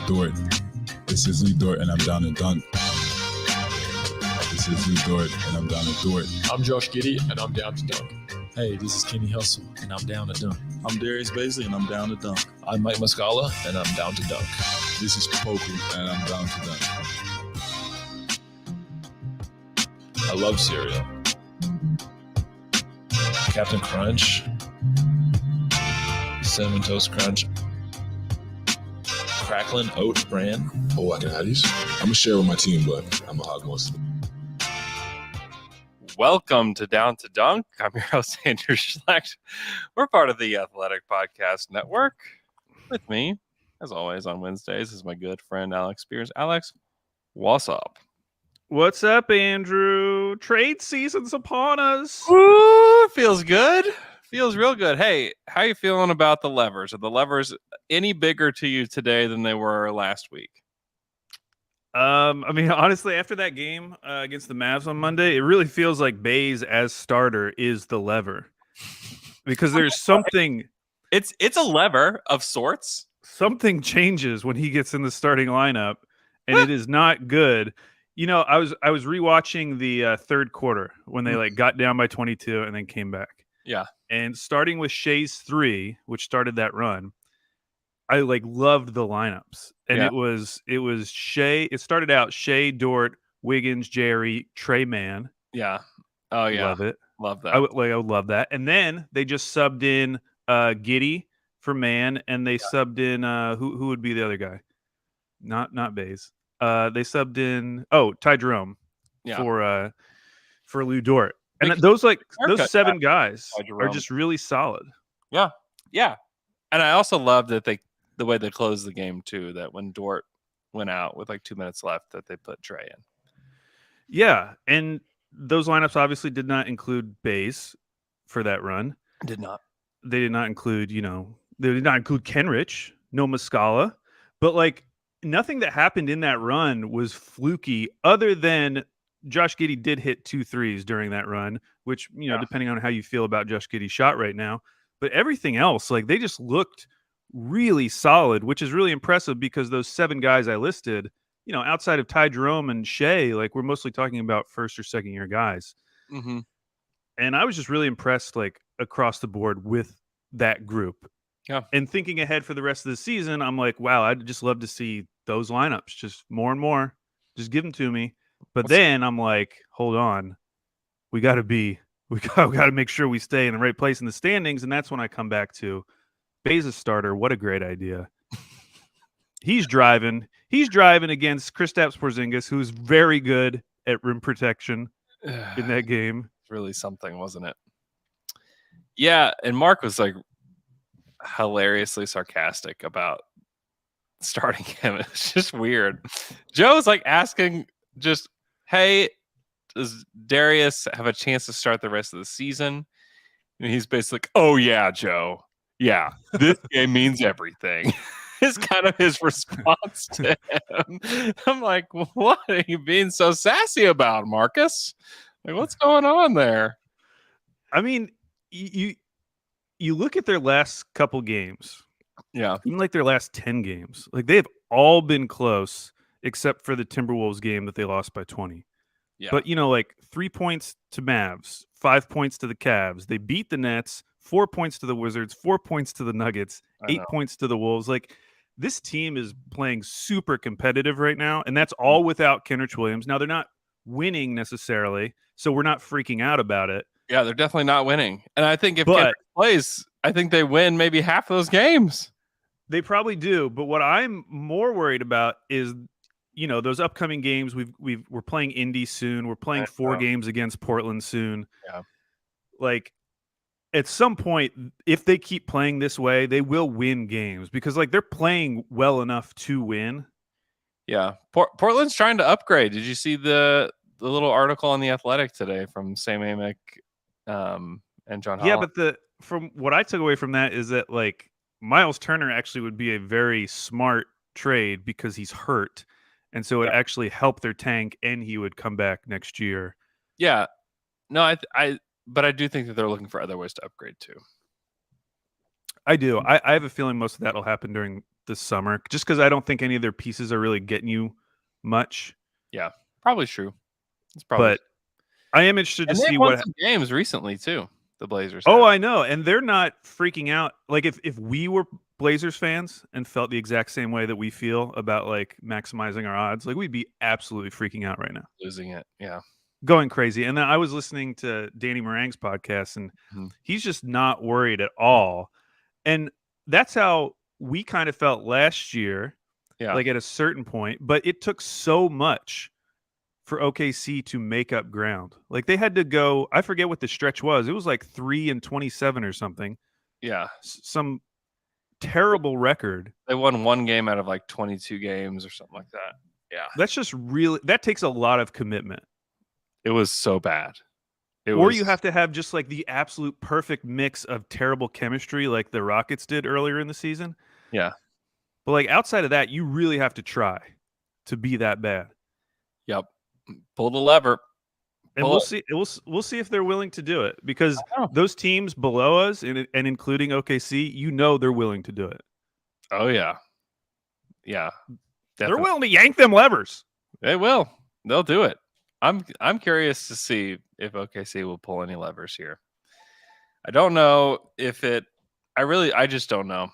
Dort. This is Lee Dort, and I'm down to dunk. This is Lee Dort, and I'm down to Dort. I'm Josh Giddey, and I'm down to dunk. Hey, this is Kenny Hustle, and I'm down to dunk. I'm Darius Baisley, and I'm down to dunk. I'm Mike Muscala, and I'm down to dunk. This is Poku, and I'm down to dunk. I love cereal. Captain Crunch, Cinnamon Toast Crunch, Cracklin' Oat Bran. Oh, I can have these. I'm going to share with my team, but I'm going to hog most of them. Welcome to Down to Dunk. I'm your host, Andrew Schlecht. We're part of the Athletic Podcast Network. With me, as always, on Wednesdays is my good friend, Alex Spears. Alex, what's up? What's up, Andrew? Trade season's upon us. Ooh, feels good. Feels real good. Hey, how you feeling about the levers? Are the levers any bigger to you today than they were last week? I mean, honestly, after that game against the Mavs on Monday, it really feels like Bays as starter is the lever. Because there's something... It's a lever of sorts. Something changes when he gets in the starting lineup, and it is not good. You know, I was rewatching the third quarter when they got down by 22 and then came back. Yeah. And starting with Shea's 3, which started that run, I loved the lineups. And it was Shea. It started out Shea, Dort, Wiggins, Jerry, Trey Mann. Yeah. Oh yeah. Love it. Love that. I would love that. And then they just subbed in Giddey for Mann, and they subbed in who would be the other guy? Not Bays. They subbed in Ty Jerome for Lou Dort. And those seven guys are just really solid. Yeah. Yeah. And I also love that the way they closed the game too, that when Dort went out with 2 minutes left, that they put Trey in. Yeah. And those lineups obviously did not include Bays for that run. Did not. They did not include, they did not include Kenrich, no Muscala. But nothing that happened in that run was fluky, other than Josh Giddey did hit 2 threes during that run, which, depending on how you feel about Josh Giddey's shot right now. But everything else, they just looked really solid, which is really impressive because those 7 guys I listed, outside of Ty Jerome and Shea, we're mostly talking about first or second year guys. Mm-hmm. And I was just really impressed, across the board with that group. Yeah. And thinking ahead for the rest of the season, I'm like, wow, I'd just love to see those lineups, just more and more. Just give them to me. But then I'm like, hold on, we got to make sure we stay in the right place in the standings, and that's when I come back to Bays as starter. What a great idea! He's driving against Kristaps Porzingis, who's very good at rim protection in that game. It's really something, wasn't it? Yeah, and Mark was hilariously sarcastic about starting him. It's just weird. Joe's asking just, hey, does Darius have a chance to start the rest of the season? And he's basically like, oh yeah, Joe. Yeah, this game means everything. It's kind of his response to him. I'm like, what are you being so sassy about, Marcus? What's going on there? I mean, you look at their last couple games. Yeah. Even their last 10 games. They've all been close except for the Timberwolves game that they lost by 20. Yeah. But, 3 points to Mavs, 5 points to the Cavs. They beat the Nets, 4 points to the Wizards, 4 points to the Nuggets, 8 points to the Wolves. This team is playing super competitive right now, and that's all without Kenrich Williams. Now, they're not winning necessarily, so we're not freaking out about it. Yeah, they're definitely not winning. And I think if Kenrich plays, I think they win maybe half of those games. They probably do. But what I'm more worried about is, those upcoming games. We're playing Indy soon. We're playing 4 games against Portland soon. Yeah. At some point, if they keep playing this way, they will win games because they're playing well enough to win. Yeah. Portland's trying to upgrade. Did you see the little article on The Athletic today from Sam Amick and John Holland? Yeah, but from what I took away from that is that Miles Turner actually would be a very smart trade because he's hurt. And so it actually helped their tank, and he would come back next year. Yeah. No, but I do think that they're looking for other ways to upgrade too. I do. I have a feeling most of that will happen during this summer, just because I don't think any of their pieces are really getting you much. Yeah, probably true. It's probably. But I am interested to And they've see won what. some games recently too. The Blazers. Oh, have. I know, and they're not freaking out. Like if we were Blazers fans and felt the exact same way that we feel about like maximizing our odds, like we'd be absolutely freaking out right now, Losing it. Yeah. going crazy. And then I was listening to Danny Meringue's podcast, and Mhm. he's just not worried at all. And that's how we kind of felt last year, Yeah. like at a certain point. But it took so much for OKC to make up ground. Like they had to go, I forget what the stretch was. It was like 3-27 or something. Yeah. Some terrible record. They won one game out of like 22 games or something like that. Yeah. That's just really, that takes a lot of commitment. It was so bad. Or you have to have just like the absolute perfect mix of terrible chemistry like the Rockets did earlier in the season. Yeah. But like outside of that, you really have to try to be that bad. Yep. Pull the lever. And we'll see. We'll see if they're willing to do it, because those teams below us and including OKC, they're willing to do it. Oh yeah. Yeah. They're willing to yank them levers. They will. They'll do it. I'm curious to see if OKC will pull any levers here. I don't know if it. I just don't know.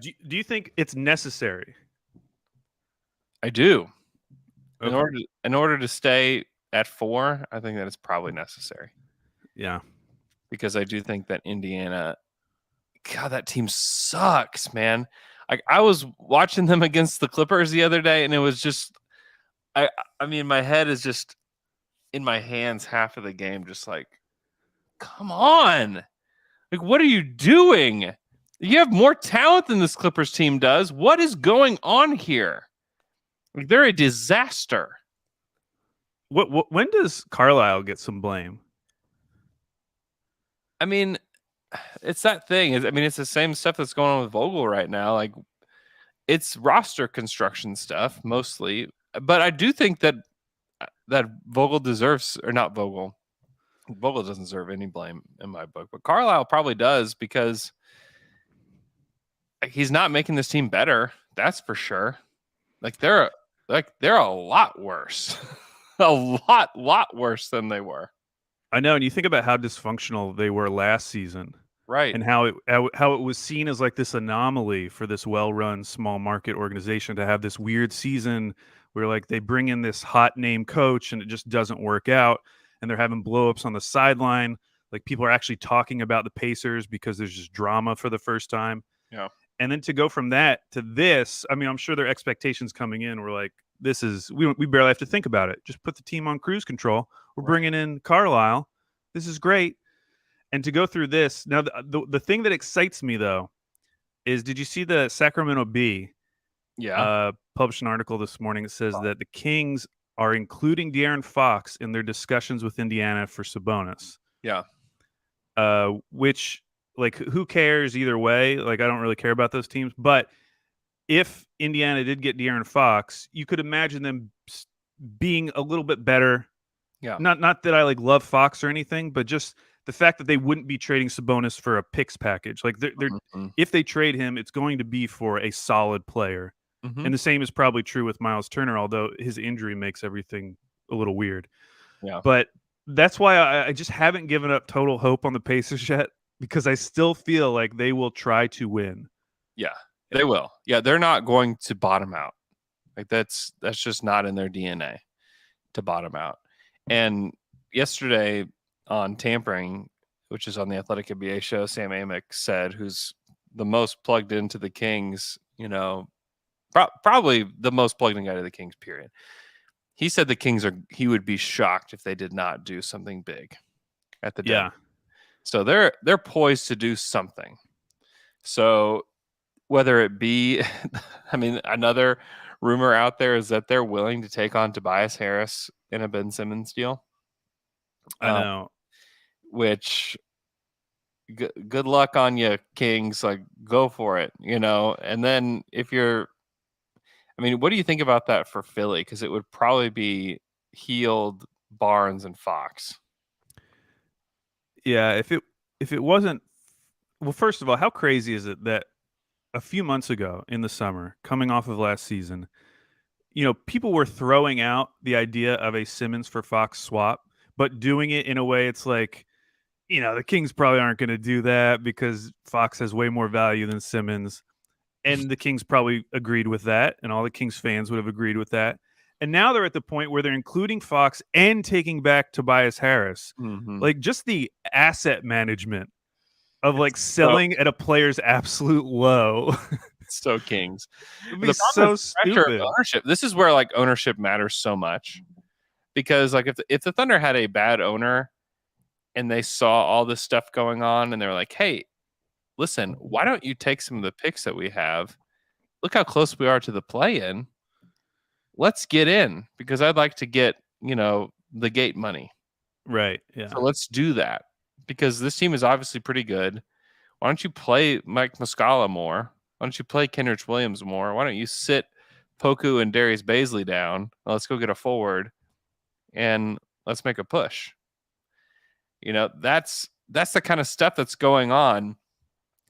Do you think it's necessary? I do. Okay. In order to stay at 4, I think that it's probably necessary. Yeah. Because I do think that Indiana, God, that team sucks, man. I was watching them against the Clippers the other day, and it was just, I mean, my head is just in my hands half of the game, just like, come on. Like, what are you doing? You have more talent than this Clippers team does. What is going on here? Like, they're a disaster. When does Carlisle get some blame? I mean, it's that thing. It's the same stuff that's going on with Vogel right now. Like, it's roster construction stuff mostly. But I do think that Vogel deserves, or not Vogel. Vogel doesn't deserve any blame in my book, but Carlisle probably does, because he's not making this team better. That's for sure. They're a lot worse. A lot worse than they were. I know, and you think about how dysfunctional they were last season, right? And how it was seen as like this anomaly for this well-run small market organization to have this weird season where like they bring in this hot name coach and it just doesn't work out, and they're having blowups on the sideline. Like people are actually talking about the Pacers because there's just drama for the first time. Yeah. And then to go from that to this, I mean, I'm sure their expectations coming in were like, this is, we barely have to think about it. Just put the team on cruise control. We're bringing in Carlisle. This is great. And to go through this, now the thing that excites me though is, did you see the Sacramento Bee? Yeah. Published an article this morning that says that the Kings are including De'Aaron Fox in their discussions with Indiana for Sabonis. Yeah. Which, like, who cares either way? Like, I don't really care about those teams. But if Indiana did get De'Aaron Fox, you could imagine them being a little bit better. Yeah. Not that I like love Fox or anything, but just the fact that they wouldn't be trading Sabonis for a picks package. Like they're if they trade him, it's going to be for a solid player. Mm-hmm. And the same is probably true with Miles Turner, although his injury makes everything a little weird. Yeah. But that's why I just haven't given up total hope on the Pacers yet, because I still feel like they will try to win. Yeah, they will. Yeah, they're not going to bottom out. Like that's just not in their DNA to bottom out. And yesterday on Tampering, which is on the Athletic NBA show, Sam Amick said, who's the most plugged into the Kings, probably the most plugged in guy to the Kings, period. He said the Kings he would be shocked if they did not do something big at the deadline. So they're poised to do something. So whether it be, another rumor out there is that they're willing to take on Tobias Harris in a Ben Simmons deal. I know. Which, good luck on you, Kings. Like, go for it, And then if you're, what do you think about that for Philly? Because it would probably be Heald, Barnes, and Fox. Yeah, if it wasn't, well, first of all, how crazy is it that a few months ago in the summer, coming off of last season, people were throwing out the idea of a Simmons for Fox swap, but doing it in a way it's like, the Kings probably aren't going to do that because Fox has way more value than Simmons. And the Kings probably agreed with that, and all the Kings fans would have agreed with that. And now they're at the point where they're including Fox and taking back Tobias Harris. Mhm. Like, just the asset management of like selling at a player's absolute low. So Kings. It'd But be the problem so is the pressure of stupid. ownership. This is where like ownership matters so much, because like if the Thunder had a bad owner and they saw all this stuff going on and they're like, hey, listen, why don't you take some of the picks that we have? Look how close we are to the play-in. Let's get in because I'd like to get, the gate money. Right. Yeah. So let's do that because this team is obviously pretty good. Why don't you play Mike Muscala more? Why don't you play Kenrich Williams more? Why don't you sit Poku and Darius Baisley down? Let's go get a forward and let's make a push. That's the kind of stuff that's going on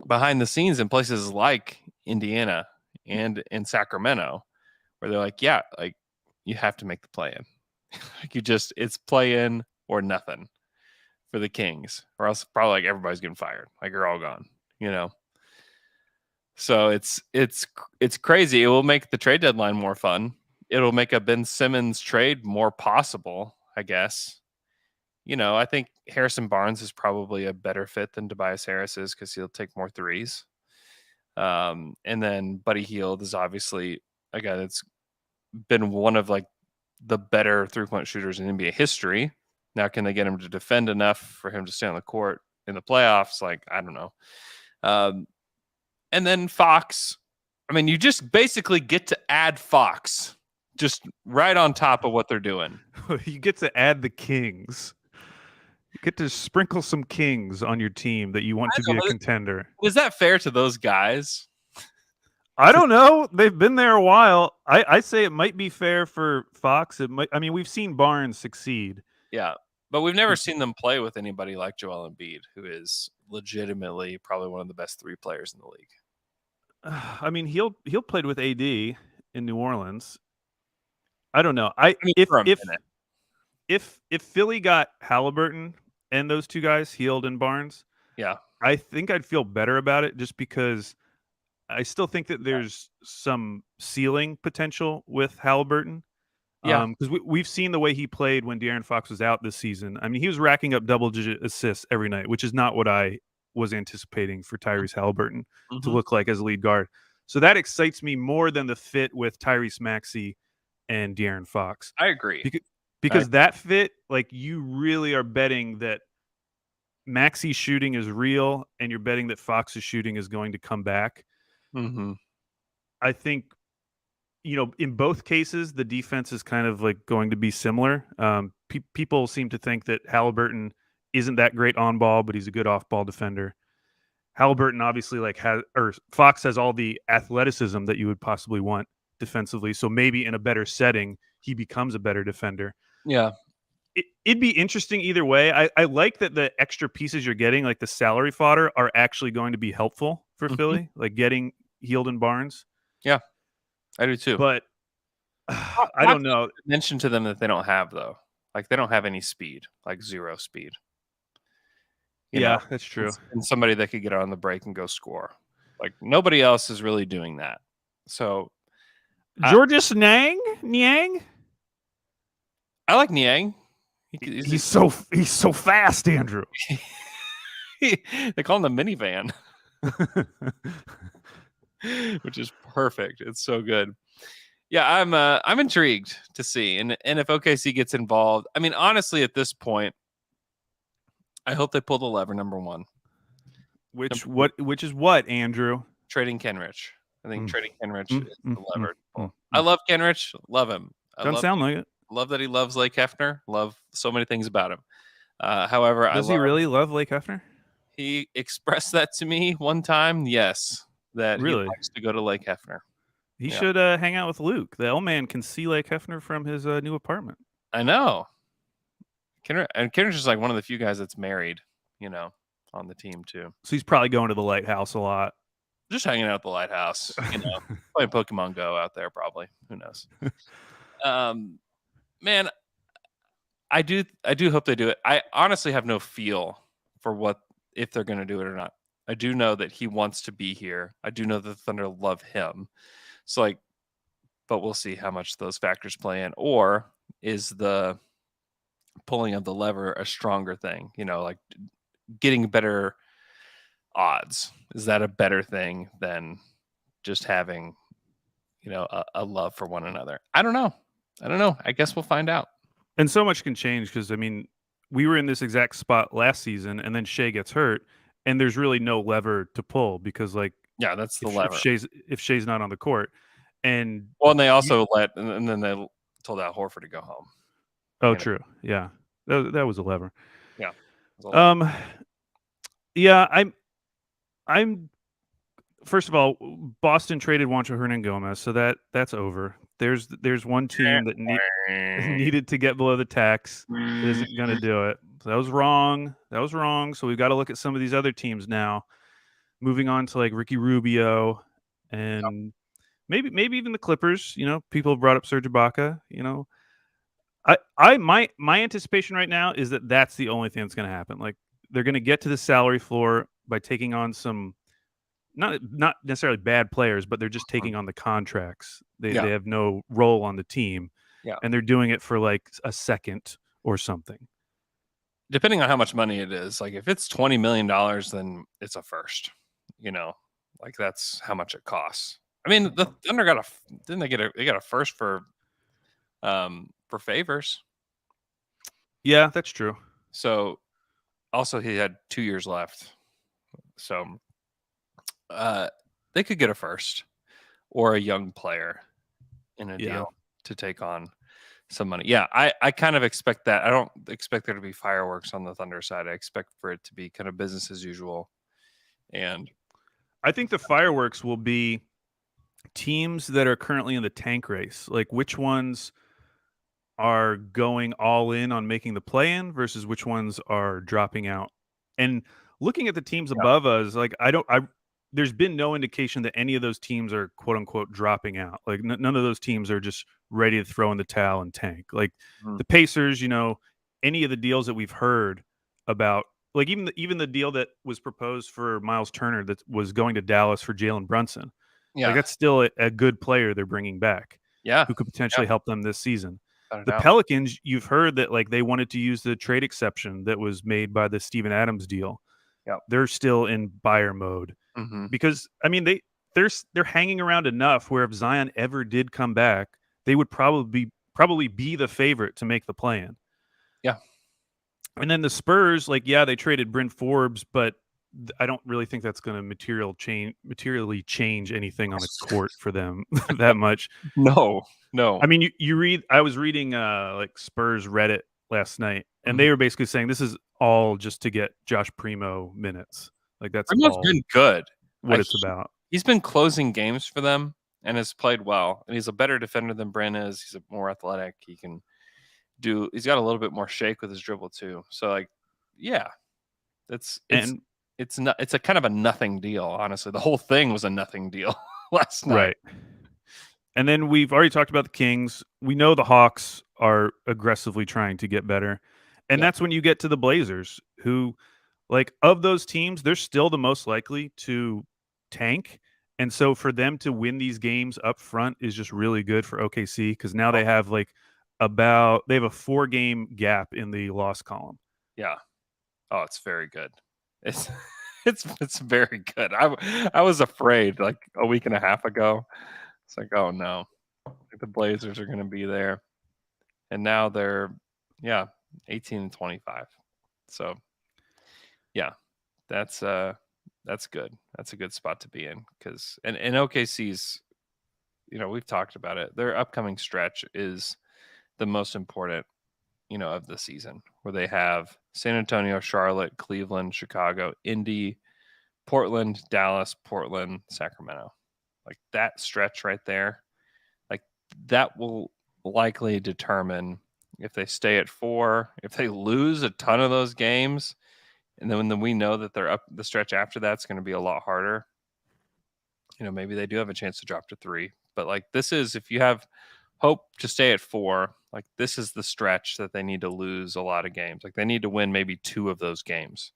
behind the scenes in places like Indiana and in Sacramento, where they're like, yeah, like you have to make the play-in. Like it's play-in or nothing for the Kings, or else probably like everybody's getting fired. Like you're all gone, So it's crazy. It will make the trade deadline more fun. It'll make a Ben Simmons trade more possible, I guess. I think Harrison Barnes is probably a better fit than Tobias Harris is because he'll take more threes. And then Buddy Hield is obviously a guy that's been one of like the better 3-point shooters in NBA history. Now, can they get him to defend enough for him to stay on the court in the playoffs? Like, I don't know. And then Fox, you just basically get to add Fox just right on top of what they're doing. You get to add the Kings. You get to sprinkle some Kings on your team that you want to be a contender. Is that fair to those guys? I don't know. They've been there a while. I say it might be fair for Fox. It might. We've seen Barnes succeed. Yeah, but we've never seen them play with anybody like Joel Embiid, who is legitimately probably one of the best 3 players in the league. He'll played with AD in New Orleans. I don't know. If Philly got Halliburton and those 2 guys, Hield and Barnes, yeah, I think I'd feel better about it just because I still think that there's some ceiling potential with Halliburton. Yeah. Because we've seen the way he played when De'Aaron Fox was out this season. He was racking up double-digit assists every night, which is not what I was anticipating for Tyrese Halliburton to look like as a lead guard. So that excites me more than the fit with Tyrese Maxey and De'Aaron Fox. I agree. Because that fit, like, you really are betting that Maxey's shooting is real and you're betting that Fox's shooting is going to come back. Mm-hmm. I think, in both cases, the defense is kind of like going to be similar. People seem to think that Halliburton isn't that great on ball, but he's a good off ball defender. Halliburton obviously Fox has all the athleticism that you would possibly want defensively. So maybe in a better setting, he becomes a better defender. Yeah. It'd be interesting either way. I like that the extra pieces you're getting, like the salary fodder, are actually going to be helpful for Philly, like getting Hield and Barnes. Yeah, I do too. But I don't know. Mention to them that they don't have, though. Like, they don't have any speed, like 0 speed. That's true. And somebody that could get on the break and go score. Like, nobody else is really doing that. So, Georges Niang? I like Niang. He's so fast, Andrew. They call him the minivan, which is perfect. It's so good. Yeah, I'm intrigued to see, and if OKC gets involved, honestly, at this point, I hope they pull the lever. Number one, which is what, Andrew? Trading Kenrich. I think trading Kenrich is the lever. I love Kenrich. Love him. Doesn't sound like it. Love that he loves Lake Hefner. Love so many things about him. However, does he really love Lake Hefner? He expressed that to me one time. Yes, that really he likes to go to Lake Hefner. He should hang out with Luke. The old man can see Lake Hefner from his new apartment. I know. Kenrich is like one of the few guys that's married, on the team too. So he's probably going to the lighthouse a lot. Just hanging out at the lighthouse, playing Pokemon Go out there, probably. Who knows? Man, I do hope they do it. I honestly have no feel for if they're going to do it or not. I do know that he wants to be here. I do know that the Thunder love him. So but we'll see how much those factors play in. Or is the pulling of the lever a stronger thing? Getting better odds. Is that a better thing than just having, a love for one another? I don't know. I guess we'll find out. And so much can change because, we were in this exact spot last season, and then Shea gets hurt, and there's really no lever to pull because, yeah, that's the lever. If Shea's not on the court, and they also and then they told Al Horford to go home. Oh, true. Yeah, that was a lever. Yeah. Yeah. I'm. First of all, Boston traded Juancho Hernan-Gomez, so that's over. There's one team that needed to get below the tax that isn't going to do it. So that was wrong. So we've got to look at some of these other teams now. Moving on to Ricky Rubio and maybe even the Clippers. People have brought up Serge Ibaka. My anticipation right now is that that's the only thing that's going to happen. They're going to get to the salary floor by taking on some not necessarily bad players, but they're just taking on the contracts. They have no role on the team, and they're doing it for a second or something. Depending on how much money it is, if it's $20 million, then it's a first. That's how much it costs. I mean, the Thunder they got a first for Favors. Yeah, that's true. So also he had 2 years left. So they could get a first or a young player in a deal to take on some money. Yeah, I kind of expect that. I don't expect there to be fireworks on the Thunder side. I expect for it to be kind of business as usual. And I think the fireworks will be teams that are currently in the tank race. Which ones are going all in on making the play-in versus which ones are dropping out. And looking at the teams above us, there's been no indication that any of those teams are quote unquote dropping out. None of those teams are just ready to throw in the towel and tank. The Pacers, any of the deals that we've heard about, even the deal that was proposed for Miles Turner that was going to Dallas for Jalen Brunson. Yeah, that's still a good player they're bringing back. Yeah, who could potentially help them this season. The Pelicans, you've heard that they wanted to use the trade exception that was made by the Steven Adams deal. Yep. They're still in buyer mode because they're hanging around enough where if Zion ever did come back, they would probably be the favorite to make the play-in. Yeah. And then the Spurs, they traded Bryn Forbes, but I don't really think that's going to materially change anything on the court for them that much. No. I mean, I was reading Spurs Reddit last night, and they were basically saying this is all just to get Josh Primo minutes. That's Primo's been good. What it's about. He's been closing games for them and has played well. And he's a better defender than Bryn is. He's more athletic. He's got a little bit more shake with his dribble too. So it's a kind of a nothing deal, honestly. The whole thing was a nothing deal last night. Right. And then we've already talked about the Kings. We know the Hawks are aggressively trying to get better. And that's when you get to the Blazers, who, of those teams, they're still the most likely to tank. And so for them to win these games up front is just really good for OKC because now they have they have a 4-game gap in the loss column. Yeah. Oh, it's very good. It's very good. I was afraid a week and a half ago. It's oh no, the Blazers are going to be there, and now they're 18-25. So that's good. That's a good spot to be in because and OKC's, we've talked about it. Their upcoming stretch is the most important, of the season, where they have San Antonio, Charlotte, Cleveland, Chicago, Indy, Portland, Dallas, Portland, Sacramento. That stretch right there, that will likely determine if they stay at 4, if they lose a ton of those games, and then we know that they're up, the stretch after that's going to be a lot harder. maybe they do have a chance to drop to 3. But like this is, if you have hope to stay at 4, like this is the stretch that they need to lose a lot of games. Like they need to win maybe 2 of those games,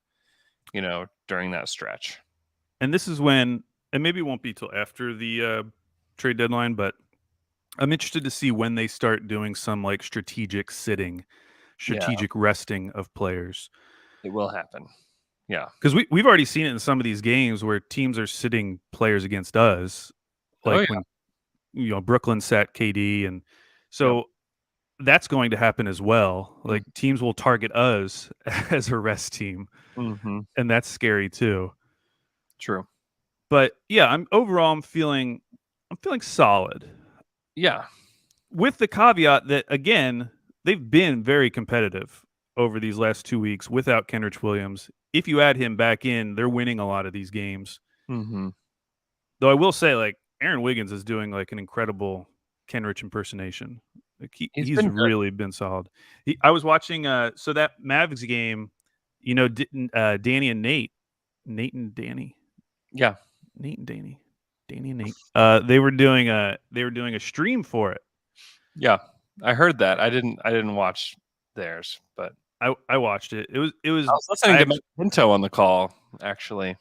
during that stretch. And this is when, and maybe it won't be till after the trade deadline, but I'm interested to see when they start doing some like strategic resting of players. It will happen. Yeah. Because we've already seen it in some of these games where teams are sitting players against us, like when Brooklyn sat KD, and so that's going to happen as well. Like teams will target us as a rest team, and that's scary too. True. But yeah, I'm feeling solid. Yeah. With the caveat that again, they've been very competitive over these last 2 weeks without Kenrich Williams. If you add him back in, they're winning a lot of these games. Mm-hmm. Though I will say, like, Aaron Wiggins is doing like an incredible Kenrich impersonation. Like he's really been solid. I was watching so that Mavs game, Danny and Nate and Danny. Yeah. Nate and Danny and Nate. They were doing a stream for it. Yeah. I heard that. I didn't watch theirs, but I watched it. It was. I was listening to Matt Pinto on the call, actually.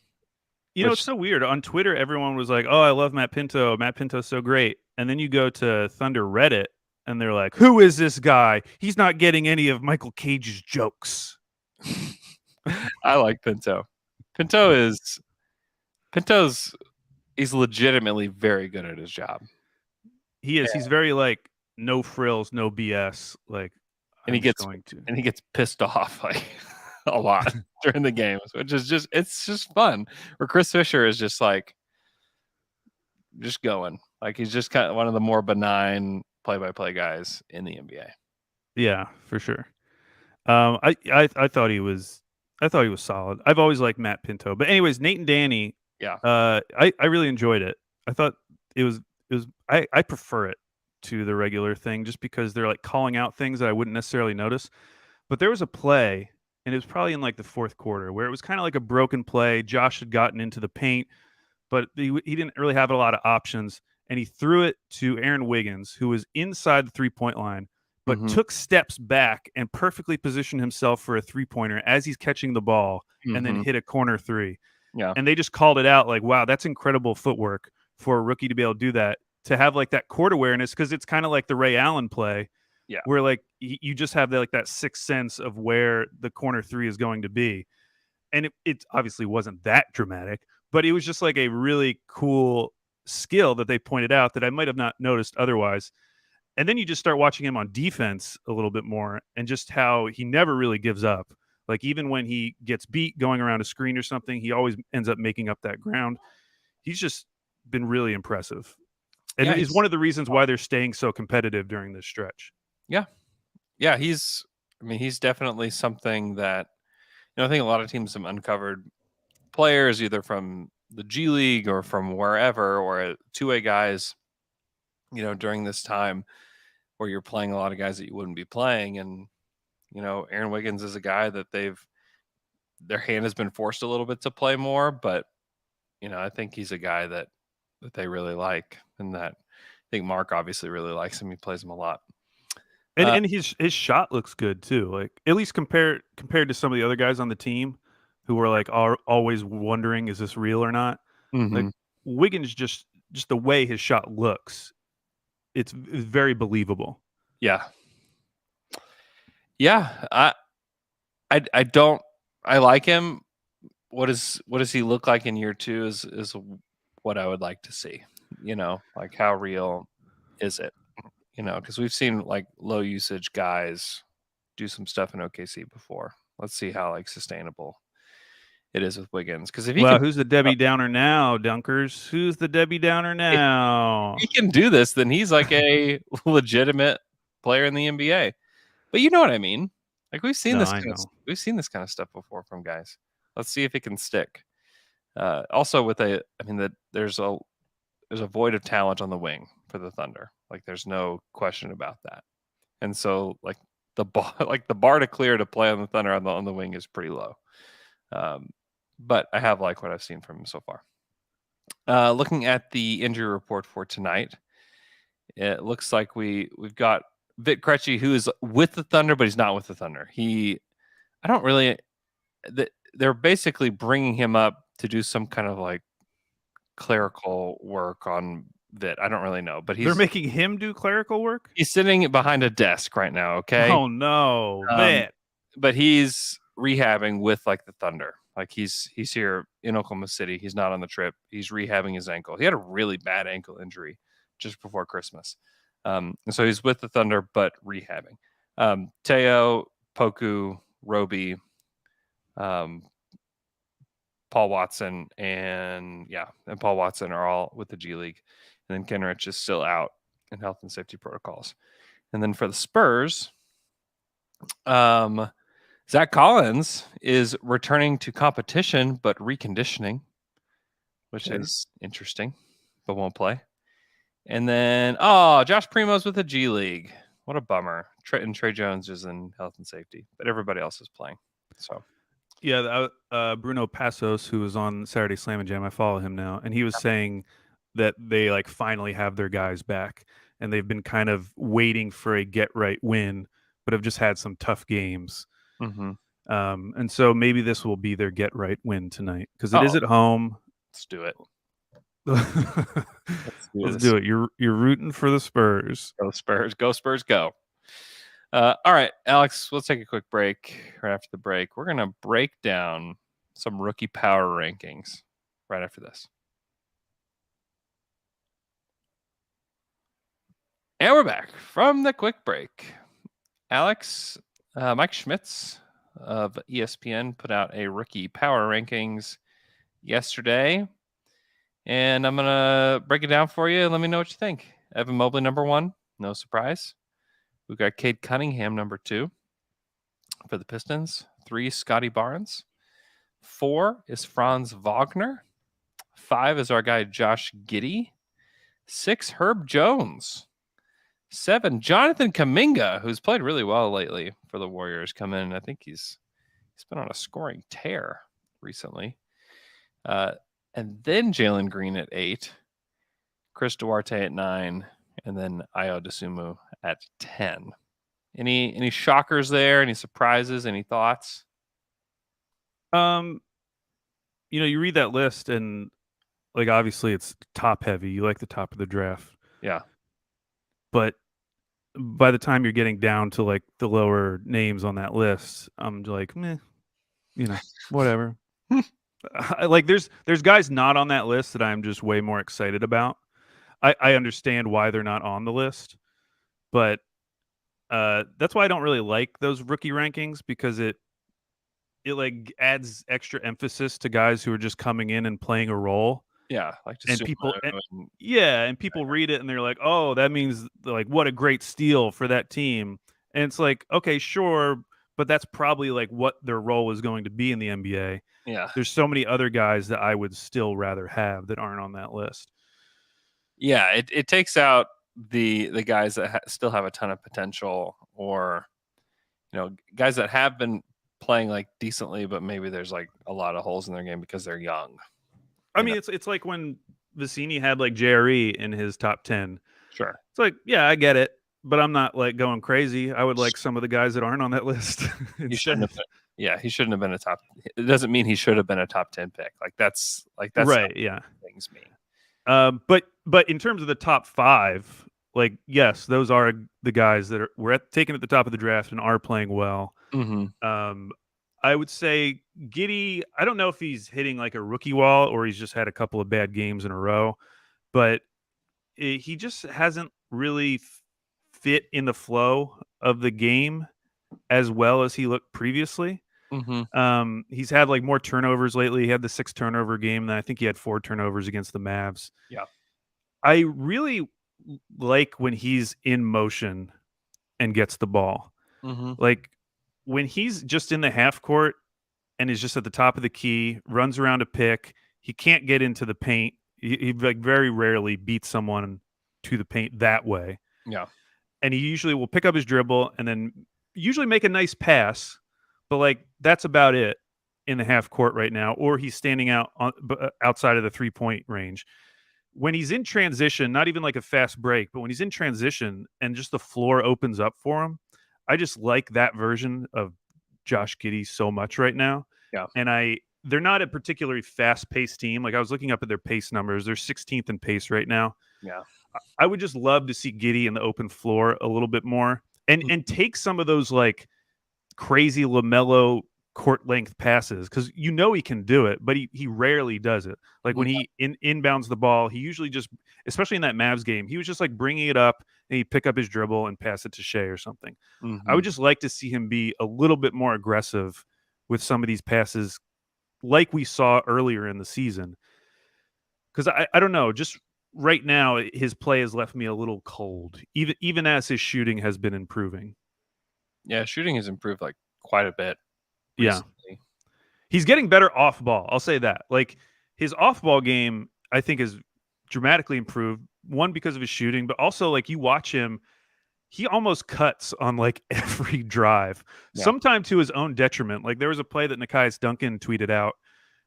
It's so weird. On Twitter, everyone was like, "Oh, I love Matt Pinto. Matt Pinto's so great." And then you go to Thunder Reddit, and they're like, "Who is this guy? He's not getting any of Michael Cage's jokes." I like Pinto. He's legitimately very good at his job. He is. Yeah. He's very like no frills, no BS. Like, and he gets pissed off like a lot during the games, which is it's just fun. Where Chris Fisher is just like just going, like he's just kind of one of the more benign play-by-play guys in the NBA. Yeah, for sure. I thought he was solid. I've always liked Matt Pinto, but anyways, Nate and Danny. Yeah. I really enjoyed it. I thought it was I prefer it to the regular thing just because they're like calling out things that I wouldn't necessarily notice. But there was a play, and it was probably in like the fourth quarter, where it was kind of like a broken play. Josh had gotten into the paint, but he didn't really have a lot of options, and he threw it to Aaron Wiggins, who was inside the three-point line, but took steps back and perfectly positioned himself for a three-pointer as he's catching the ball, and then hit a corner three. Yeah. And they just called it out like, wow, that's incredible footwork for a rookie to be able to do that, to have like that court awareness, because it's kind of like the Ray Allen play, where like you just have that sixth sense of where the corner three is going to be. And it obviously wasn't that dramatic, but it was just like a really cool skill that they pointed out that I might have not noticed otherwise. And then you just start watching him on defense a little bit more, and just how he never really gives up. Like even when he gets beat going around a screen or something, he always ends up making up that ground. He's just been really impressive. And he's one of the reasons why they're staying so competitive during this stretch. Yeah. Yeah, he's definitely something that, I think a lot of teams have uncovered players either from the G League or from wherever, or two-way guys, during this time where you're playing a lot of guys that you wouldn't be playing. And, Aaron Wiggins is a guy that their hand has been forced a little bit to play more, but, I think he's a guy that they really like, and that I think Mark obviously really likes him. He plays him a lot. And his shot looks good too. Like at least compared to some of the other guys on the team who were like always wondering, is this real or not? Like Wiggins, just the way his shot looks, it's very believable. Yeah. Yeah. I like him. What does he look like in year 2 is what I would like to see. Like how real is it? Because we've seen like low usage guys do some stuff in OKC before. Let's see how like sustainable it is with Wiggins. Because if who's the Debbie Downer now, Dunkers? Who's the Debbie Downer now? If he can do this, then he's like a legitimate player in the NBA. But you know what I mean? Like we've seen this kind of stuff before from guys. Let's see if it can stick. Also, there's a void of talent on the wing for the Thunder. Like there's no question about that. And so like the bar to clear to play on the Thunder on the wing is pretty low. But I have liked what I've seen from him so far. Looking at the injury report for tonight, it looks like we've got Vit Krejci, who is with the Thunder, but he's not with the Thunder. They're basically bringing him up to do some kind of like clerical work on Vit. I don't really know, but They're making him do clerical work? he's sitting behind a desk right now. Okay. Oh no, Um, Vit. but he's rehabbing with like the Thunder. Like he's here in Oklahoma City. He's not on the trip. He's rehabbing his ankle. He had a really bad ankle injury just before Christmas. And so he's with the Thunder, but rehabbing. Teo, Poku, Roby, Paul Watson, and Paul Watson are all with the G League. And then Kenrich is still out in health and safety protocols. And then for the Spurs, Zach Collins is returning to competition, but reconditioning, which is interesting, but won't play. And then, Josh Primo's with the G League. What a bummer. And Trey Jones is in health and safety, but everybody else is playing. So, Yeah, Bruno Passos, who was on Saturday Slam and Jam, I follow him now, and he was saying that they like finally have their guys back, and they've been kind of waiting for a get right win, but have just had some tough games. And so maybe this will be their get right win tonight because it is at home. Let's do it. Let's do it. You're rooting for the Spurs. Go Spurs. Go Spurs. Go. All right, Alex, let's take a quick break. Right after the break, we're going to break down some rookie power rankings right after this. And we're back from the quick break. Alex, Mike Schmitz of ESPN put out a rookie power rankings yesterday. And I'm going to break it down for you and let me know what you think. Evan Mobley, number 1. No surprise. We've got Cade Cunningham, number 2 for the Pistons. 3, Scotty Barnes. 4 is Franz Wagner. 5 is our guy Josh Giddey. 6, Herb Jones. 7, Jonathan Kuminga, who's played really well lately for the Warriors. Come in, I think he's been on a scoring tear recently. And then Jalen Green at 8, Chris Duarte at 9, and then Ayo Dosunmu at 10. Any shockers there? Any surprises? Any thoughts? You read that list and like obviously it's top heavy. You like the top of the draft. Yeah. But by the time you're getting down to like the lower names on that list, I'm like, meh, whatever. Like there's guys not on that list that I'm just way more excited about. I understand why they're not on the list, but that's why I don't really like those rookie rankings because it like adds extra emphasis to guys who are just coming in and playing a role. Yeah, like and people read it and they're like, oh, that means like what a great steal for that team. And it's like, okay, sure, but that's probably like what their role is going to be in the NBA. Yeah. There's so many other guys that I would still rather have that aren't on that list. Yeah, it takes out the guys that still have a ton of potential, or guys that have been playing like decently, but maybe there's like a lot of holes in their game because they're young. I mean, it's like when Vicini had like JRE in his top 10. Sure. It's like, yeah, I get it, but I'm not like going crazy. I would like some of the guys that aren't on that list. He shouldn't have been. Yeah, he shouldn't have been a top. It doesn't mean he should have been a top 10 pick. That's right. Yeah. Things mean. But in terms of the top 5, like, yes, those are the guys that were taken at the top of the draft and are playing well. Mm-hmm. I would say Giddey, I don't know if he's hitting like a rookie wall or he's just had a couple of bad games in a row, but he just hasn't really fit in the flow of the game as well as he looked previously. Mm-hmm. He's had like more turnovers lately. He had the 6 turnover game, and I think he had 4 turnovers against the Mavs. Yeah. I really like when he's in motion and gets the ball. Mm-hmm. Like when he's just in the half court and is just at the top of the key, runs around a pick, he can't get into the paint. He like very rarely beats someone to the paint that way. Yeah. And he usually will pick up his dribble and then usually make a nice pass, but like that's about it. in the half court right now, or he's standing out outside of the 3-point range. When he's in transition, not even like a fast break, but when he's in transition and just the floor opens up for him, I just like that version of Josh Giddey so much right now. Yeah. And they're not a particularly fast-paced team. Like I was looking up at their pace numbers. They're 16th in pace right now. Yeah. I would just love to see Giddey in the open floor a little bit more and take some of those like crazy LaMelo court length passes, because he can do it, but he rarely does it. Like when he inbounds the ball, he usually just, especially in that Mavs game, he was just like bringing it up and he'd pick up his dribble and pass it to Shea or something. I would just like to see him be a little bit more aggressive with some of these passes like we saw earlier in the season. Because I don't know, just right now his play has left me a little cold, even as his shooting has been improving. Yeah, shooting has improved like quite a bit. Yeah. Recently. He's getting better off ball. I'll say that. Like his off ball game, I think, is dramatically improved. One, because of his shooting, but also like you watch him, he almost cuts on like every drive, sometimes to his own detriment. Like there was a play that Nekias Duncan tweeted out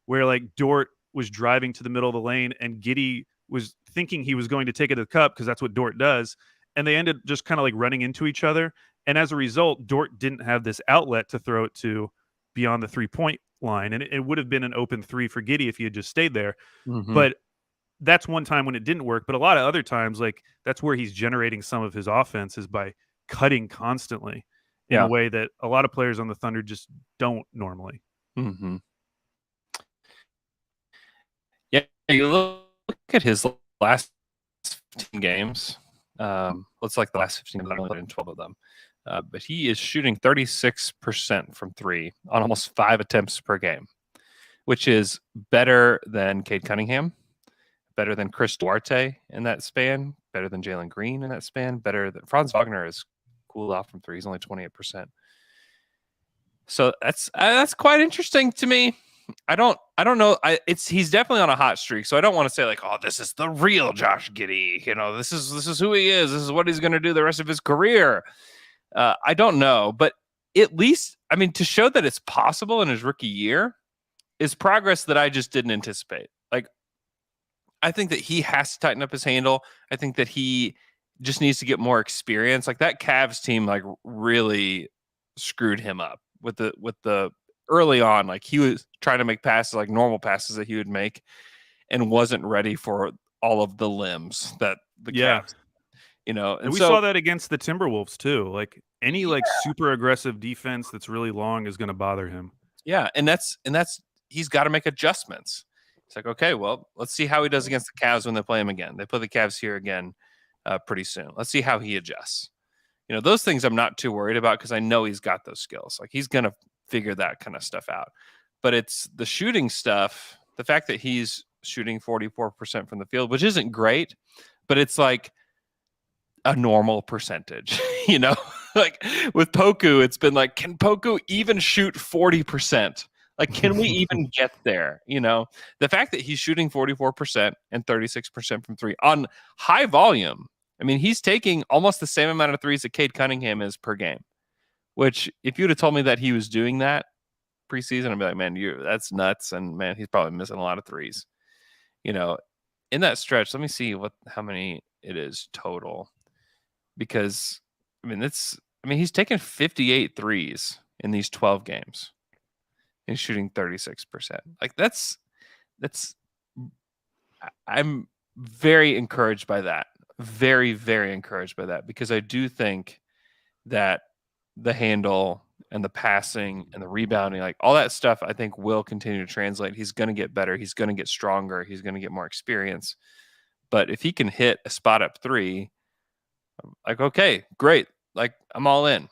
where like Dort was driving to the middle of the lane and Giddey was thinking he was going to take it to the cup because that's what Dort does. And they ended just kind of like running into each other. And as a result, Dort didn't have this outlet to throw it to beyond the 3-point line. And it would have been an open 3 for Giddey if he had just stayed there. But that's one time when it didn't work. But a lot of other times, like that's where he's generating some of his offense, is by cutting constantly in a way that a lot of players on the Thunder just don't normally. Yeah, you look at his last 15 games. Looks like the last 15 and 12 of them. But he is shooting 36% from 3 on almost 5 attempts per game, which is better than Cade Cunningham, better than Chris Duarte in that span, better than Jalen Green in that span, better than Franz Wagner is cooled off from 3. He's only 28%. So that's quite interesting to me. I don't know. He's definitely on a hot streak. So I don't want to say like, oh, this is the real Josh Giddey. This is who he is. This is what he's going to do the rest of his career. I don't know, but at least, I mean, to show that it's possible in his rookie year is progress that I just didn't anticipate. Like, I think that he has to tighten up his handle. I think that he just needs to get more experience. Like that Cavs team, like really screwed him up with the early on. Like he was trying to make passes, like normal passes that he would make, and wasn't ready for all of the limbs that the Cavs. And we saw that against the Timberwolves too. Like any like super aggressive defense that's really long is going to bother him. Yeah, and that's he's got to make adjustments. It's like, okay, well, let's see how he does against the Cavs when they play him again. They play the Cavs here again pretty soon. Let's see how he adjusts. Those things I'm not too worried about because I know he's got those skills. Like he's going to figure that kind of stuff out. But it's the shooting stuff, the fact that he's shooting 44% from the field, which isn't great, but it's like a normal percentage, like with Poku, it's been like, can Poku even shoot 40%? Like, can we even get there? The fact that he's shooting 44% and 36% from 3 on high volume. I mean, he's taking almost the same amount of threes that Cade Cunningham is per game, which if you'd have told me that he was doing that preseason, I'd be like, man, that's nuts. And man, he's probably missing a lot of threes, in that stretch. Let me see how many it is total. Because he's taken 58 threes in these 12 games. He's shooting 36%. Like that's I'm very encouraged by that. Very, very encouraged by that, because I do think that the handle and the passing and the rebounding, like all that stuff, I think will continue to translate. He's going to get better. He's going to get stronger. He's going to get more experience. But if he can hit a spot up 3, like, okay, great. Like I'm all in.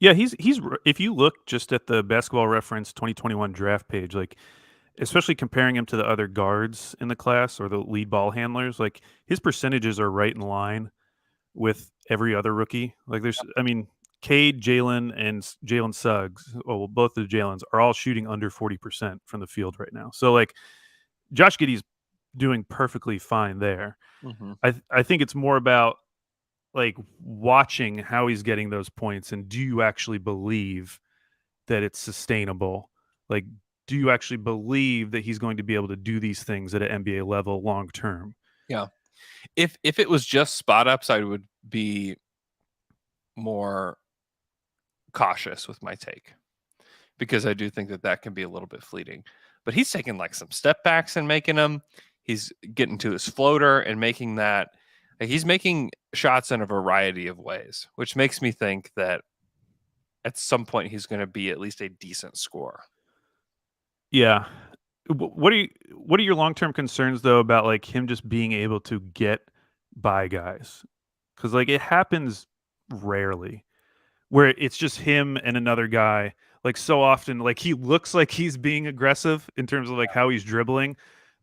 Yeah, he's if you look just at the Basketball Reference 2021 draft page, like especially comparing him to the other guards in the class or the lead ball handlers, like his percentages are right in line with every other rookie. Like Cade, Jalen, and Jalen Suggs, both of the Jalen's are all shooting under 40% from the field right now. So like Josh Giddey's doing perfectly fine there. I think it's more about like watching how he's getting those points, and do you actually believe that it's sustainable? Like, do you actually believe that he's going to be able to do these things at an NBA level long term? Yeah. If it was just spot ups, I would be more cautious with my take, because I do think that can be a little bit fleeting. But he's taking like some step backs and making them. He's getting to his floater and making that. Like, he's making shots in a variety of ways, which makes me think that at some point he's going to be at least a decent scorer. Yeah. What are your long-term concerns though about like him just being able to get by guys? Because like it happens rarely where it's just him and another guy. Like so often, like he looks like he's being aggressive in terms of like how he's dribbling,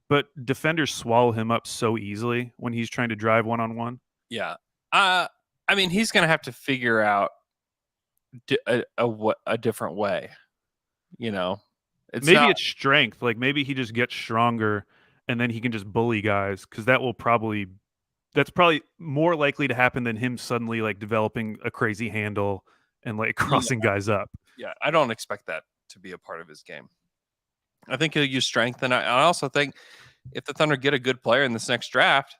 but defenders swallow him up so easily when he's trying to drive one-on-one. Yeah. I mean, he's going to have to figure out a different way. You know, Maybe it's strength. Like maybe he just gets stronger and then he can just bully guys, because that's probably more likely to happen than him suddenly like developing a crazy handle and like crossing guys up. Yeah, I don't expect that to be a part of his game. I think he'll use strength, and I also think if the Thunder get a good player in this next draft,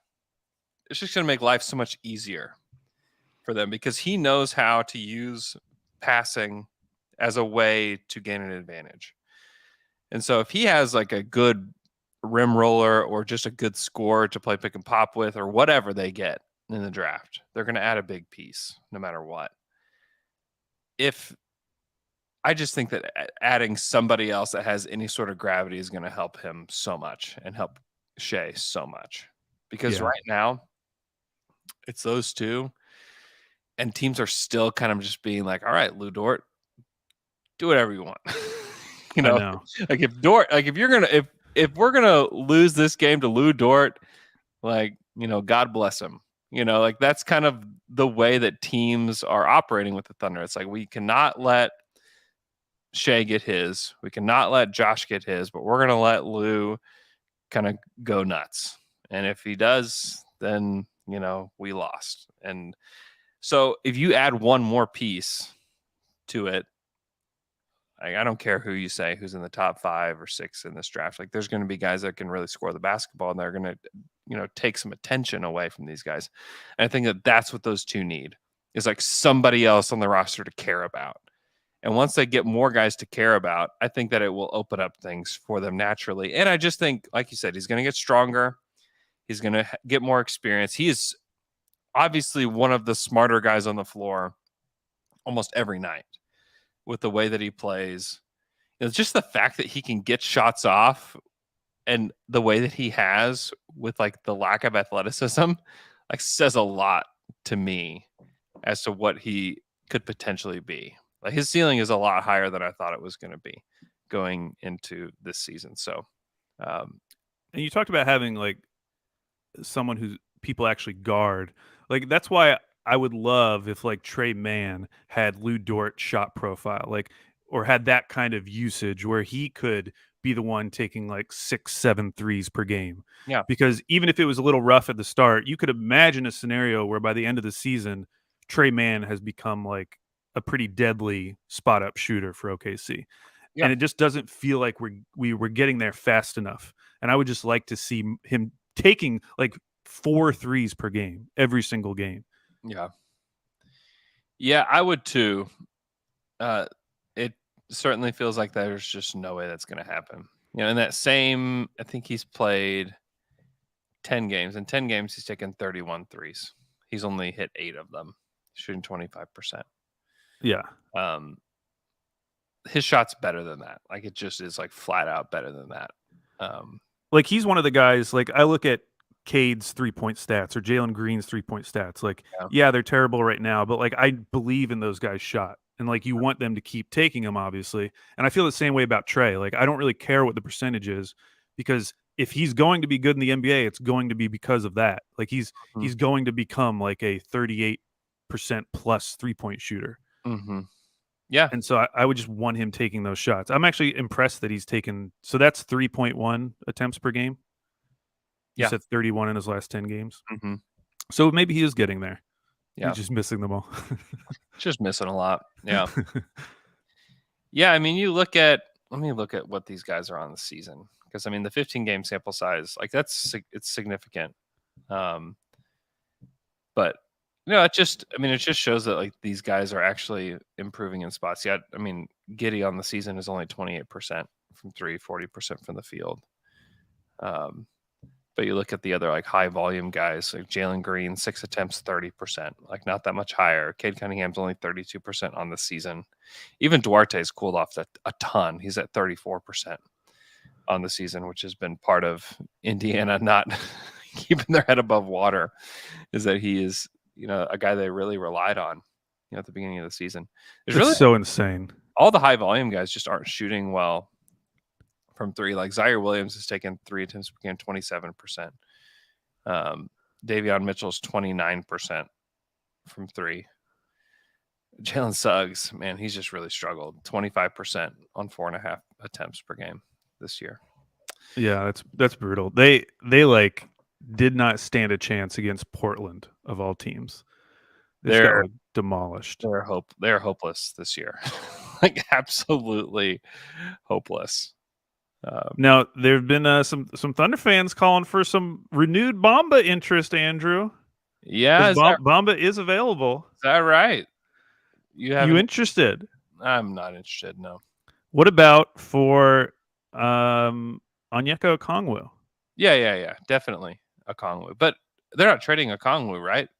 it's just going to make life so much easier for them, because he knows how to use passing as a way to gain an advantage. And so if he has like a good rim roller or just a good scorer to play pick and pop with, or whatever they get in the draft, they're going to add a big piece no matter what. I just think that adding somebody else that has any sort of gravity is going to help him so much and help Shea so much, because right now it's those two, and teams are still kind of just being like, all right, Lou Dort, do whatever you want. You know, like if we're going to lose this game to Lou Dort, like, you know, God bless him. You know, like that's kind of the way that teams are operating with the Thunder. It's like, we cannot let Shea get his, we cannot let Josh get his, but we're going to let Lou kind of go nuts. And if he does, then, you know, we lost. And so if you add one more piece to it, I don't care who you say who's in the top 5 or 6 in this draft. Like, there's going to be guys that can really score the basketball, and they're going to, you know, take some attention away from these guys. And I think that that's what those two need, is like somebody else on the roster to care about. And once they get more guys to care about, I think that it will open up things for them naturally. And I just think, like you said, he's going to get stronger. He's going to get more experience. He is obviously one of the smarter guys on the floor almost every night with the way that he plays. It's just the fact that he can get shots off, and the way that he has with like the lack of athleticism, like says a lot to me as to what he could potentially be. Like, his ceiling is a lot higher than I thought it was going to be going into this season. So, and you talked about having like someone who people actually guard. Like, that's why I would love if like Trey Mann had Lou Dort shot profile, like, or had that kind of usage where he could be the one taking like 6-7 threes per game. Yeah. Because even if it was a little rough at the start, you could imagine a scenario where by the end of the season, Trey Mann has become like a pretty deadly spot up shooter for OKC. Yeah. And it just doesn't feel like we were getting there fast enough. And I would just like to see him taking like 4 threes per game, every single game. Yeah. Yeah, I would too. It certainly feels like there's just no way that's going to happen. You know, in that same, I think he's played 10 games. In 10 games, he's taken 31 threes. He's only hit 8 of them, shooting 25%. Yeah. His shot's better than that. Like, it just is like flat out better than that. Like, he's one of the guys, like, I look at Cade's 3-point stats or Jalen Green's 3-point stats. Like, yeah, they're terrible right now, but like, I believe in those guys' shot. And like, you want them to keep taking them, obviously. And I feel the same way about Trey. Like, I don't really care what the percentage is, because if he's going to be good in the NBA, it's going to be because of that. Like, he's going to become like a 38% plus 3-point shooter. Mm-hmm. Yeah. And so I would just want him taking those shots. I'm actually impressed that he's taken. So that's 3.1 attempts per game. You said 31 in his last 10 games. Mm-hmm. So maybe he is getting there. Yeah. He's just missing them all. Just missing a lot. Yeah. Yeah, I mean, let me look at what these guys are on the season, because I mean the 15-game sample size, like it's significant. But it just shows that like these guys are actually improving in spots. Yeah, I mean, Giddey on the season is only 28% from 3, 40% from the field. But you look at the other like high volume guys, like Jalen Green, 6 attempts, 30%, like not that much higher. Cade Cunningham's only 32% on the season. Even Duarte's cooled off a ton. He's at 34% on the season, which has been part of Indiana not keeping their head above water, is that he is, a guy they really relied on, at the beginning of the season. It's really so insane. All the high volume guys just aren't shooting well from 3. Like Zaire Williams has taken 3 attempts per game, 27%. Davion Mitchell's 29% from 3. Jalen Suggs, man, he's just really struggled. 25% on 4.5 attempts per game this year. Yeah, that's brutal. They like did not stand a chance against Portland of all teams. They're got, like, demolished. They're hopeless this year. Like absolutely hopeless. Now there have been some Thunder fans calling for some renewed Bamba interest, Andrew. Yeah, Bamba is available. Is that right? You interested? I'm not interested. No. What about for Onyeka Okongwu? Yeah, definitely Okongwu, but they're not trading Okongwu, right?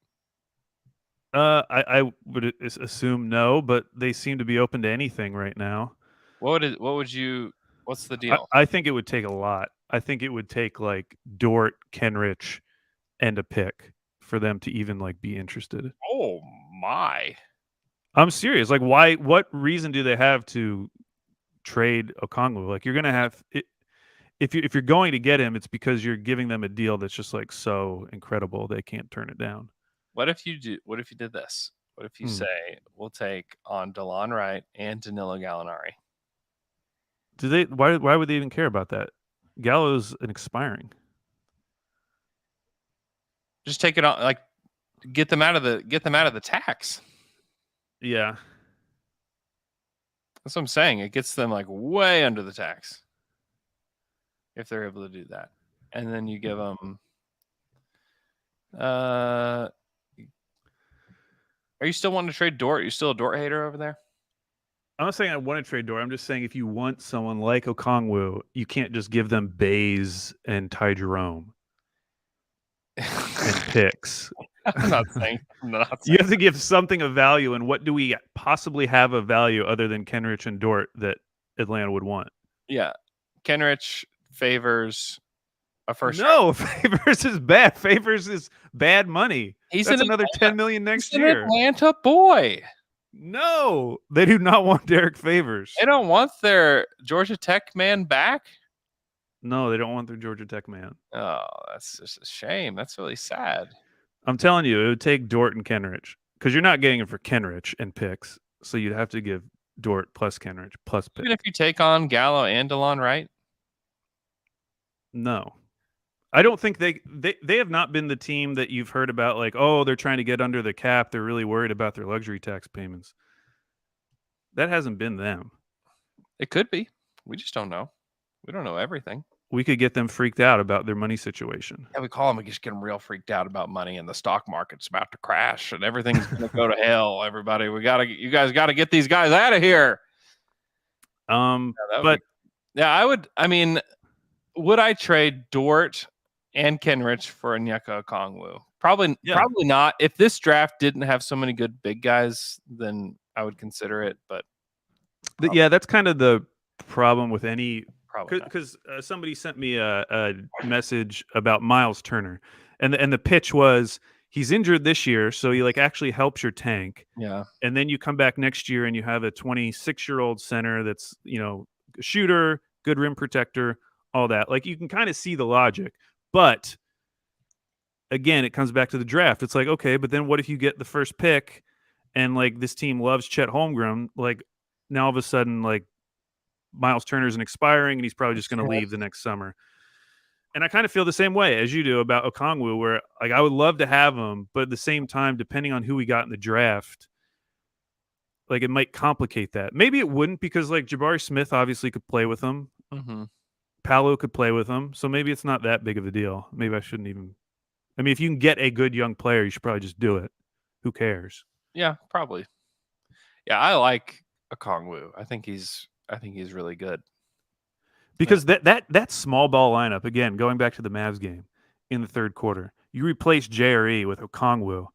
I would assume no, but they seem to be open to anything right now. What's the deal? I think it would take a lot. I think it would take like Dort, Kenrich, and a pick for them to even like be interested. Oh my! I'm serious. Like, why? What reason do they have to trade Okongwu? Like, you're gonna have it, if you're going to get him, it's because you're giving them a deal that's just like so incredible they can't turn it down. What if you did this? What if you say we'll take on DeLon Wright and Danilo Gallinari? Do they? Why would they even care about that? Gallo's an expiring. Just take it on, like get them out of the tax. Yeah, that's what I'm saying. It gets them like way under the tax if they're able to do that, and then you give them. Are you still wanting to trade Dort? Are you still a Dort hater over there? I'm not saying I want to trade Dort. I'm just saying if you want someone like Okongwu, you can't just give them Bays and Ty Jerome and picks. I'm not saying. You have to give something of value. And what do we possibly have of value other than Kenrich and Dort that Atlanta would want? Yeah. Kenrich, Favors, a first. No, Favors is bad. Favors is bad money. That's another $10 million next year. An Atlanta boy. No, they do not want Derek Favors. They don't want their Georgia Tech man back? No, they don't want their Georgia Tech man. Oh, that's just a shame. That's really sad. I'm telling you, it would take Dort and Kenrich because you're not getting it for Kenrich and picks. So you'd have to give Dort plus Kenrich plus picks. Even if you take on Gallo and DeLon Wright? No. I don't think they have not been the team that you've heard about, like, oh, they're trying to get under the cap. They're really worried about their luxury tax payments. That hasn't been them. It could be. We just don't know. We don't know everything. We could get them freaked out about their money situation. Yeah, we call them. We just get them real freaked out about money, and the stock market's about to crash, and everything's going to go to hell. Everybody, you guys got to get these guys out of here. But I would. I mean, would I trade Dort and Kenrich for Onyeka Okongwu? Probably not. If this draft didn't have so many good big guys, then I would consider it. But yeah, that's kind of the problem with any. Because somebody sent me a message about Miles Turner, and the pitch was he's injured this year, so he like actually helps your tank. Yeah, and then you come back next year and you have a 26-year-old center that's a shooter, good rim protector, all that. Like you can kind of see the logic, but again, it comes back to the draft. It's like, okay, but then what if you get the first pick and like this team loves Chet Holmgren? Like now all of a sudden, like Miles Turner's an expiring and he's probably just going to leave the next summer. And I kind of feel the same way as you do about Okongwu, where like I would love to have him, but at the same time, depending on who we got in the draft, like it might complicate that. Maybe it wouldn't because like Jabari Smith obviously could play with him. Mm-hmm. Paolo could play with him, so maybe it's not that big of a deal. Maybe I shouldn't even. I mean, if you can get a good young player, you should probably just do it. Who cares? Yeah, probably. Yeah, I like Okongwu. I think he's really good. Because that small ball lineup, again, going back to the Mavs game in the third quarter, you replace JRE with Okongwu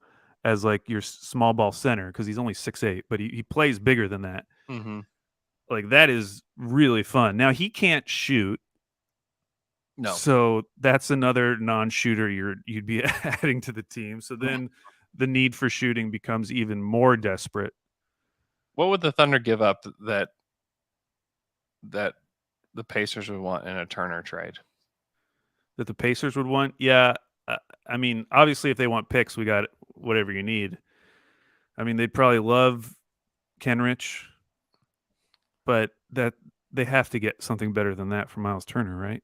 as like your small ball center because he's only 6'8", but he plays bigger than that. Mm-hmm. Like that is really fun. Now he can't shoot. No. So that's another non-shooter you'd be adding to the team. So then the need for shooting becomes even more desperate. What would the Thunder give up that the Pacers would want in a Turner trade? That the Pacers would want? Yeah. I mean, obviously, if they want picks, we got whatever you need. I mean, they'd probably love Kenrich, but that they have to get something better than that for Miles Turner, right?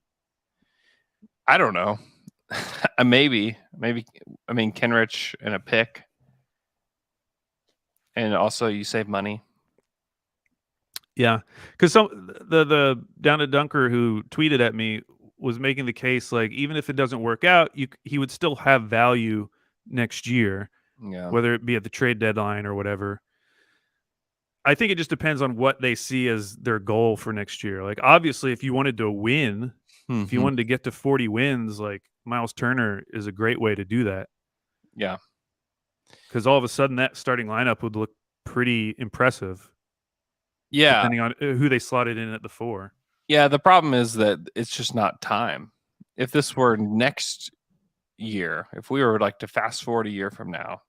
I don't know. Maybe. I mean, Kenrich and a pick, and also you save money. Yeah, because the Down to Dunker who tweeted at me was making the case like even if it doesn't work out, he would still have value next year, Yeah. whether it be at the trade deadline or whatever. I think it just depends on what they see as their goal for next year. Like obviously, if you wanted to win, if you wanted to get to 40 wins, like Miles Turner is a great way to do that. Yeah, because all of a sudden that starting lineup would look pretty impressive. Yeah, depending on who they slotted in at the 4. Yeah, the problem is that it's just not time. If this were next year, if we were like to fast forward a year from now,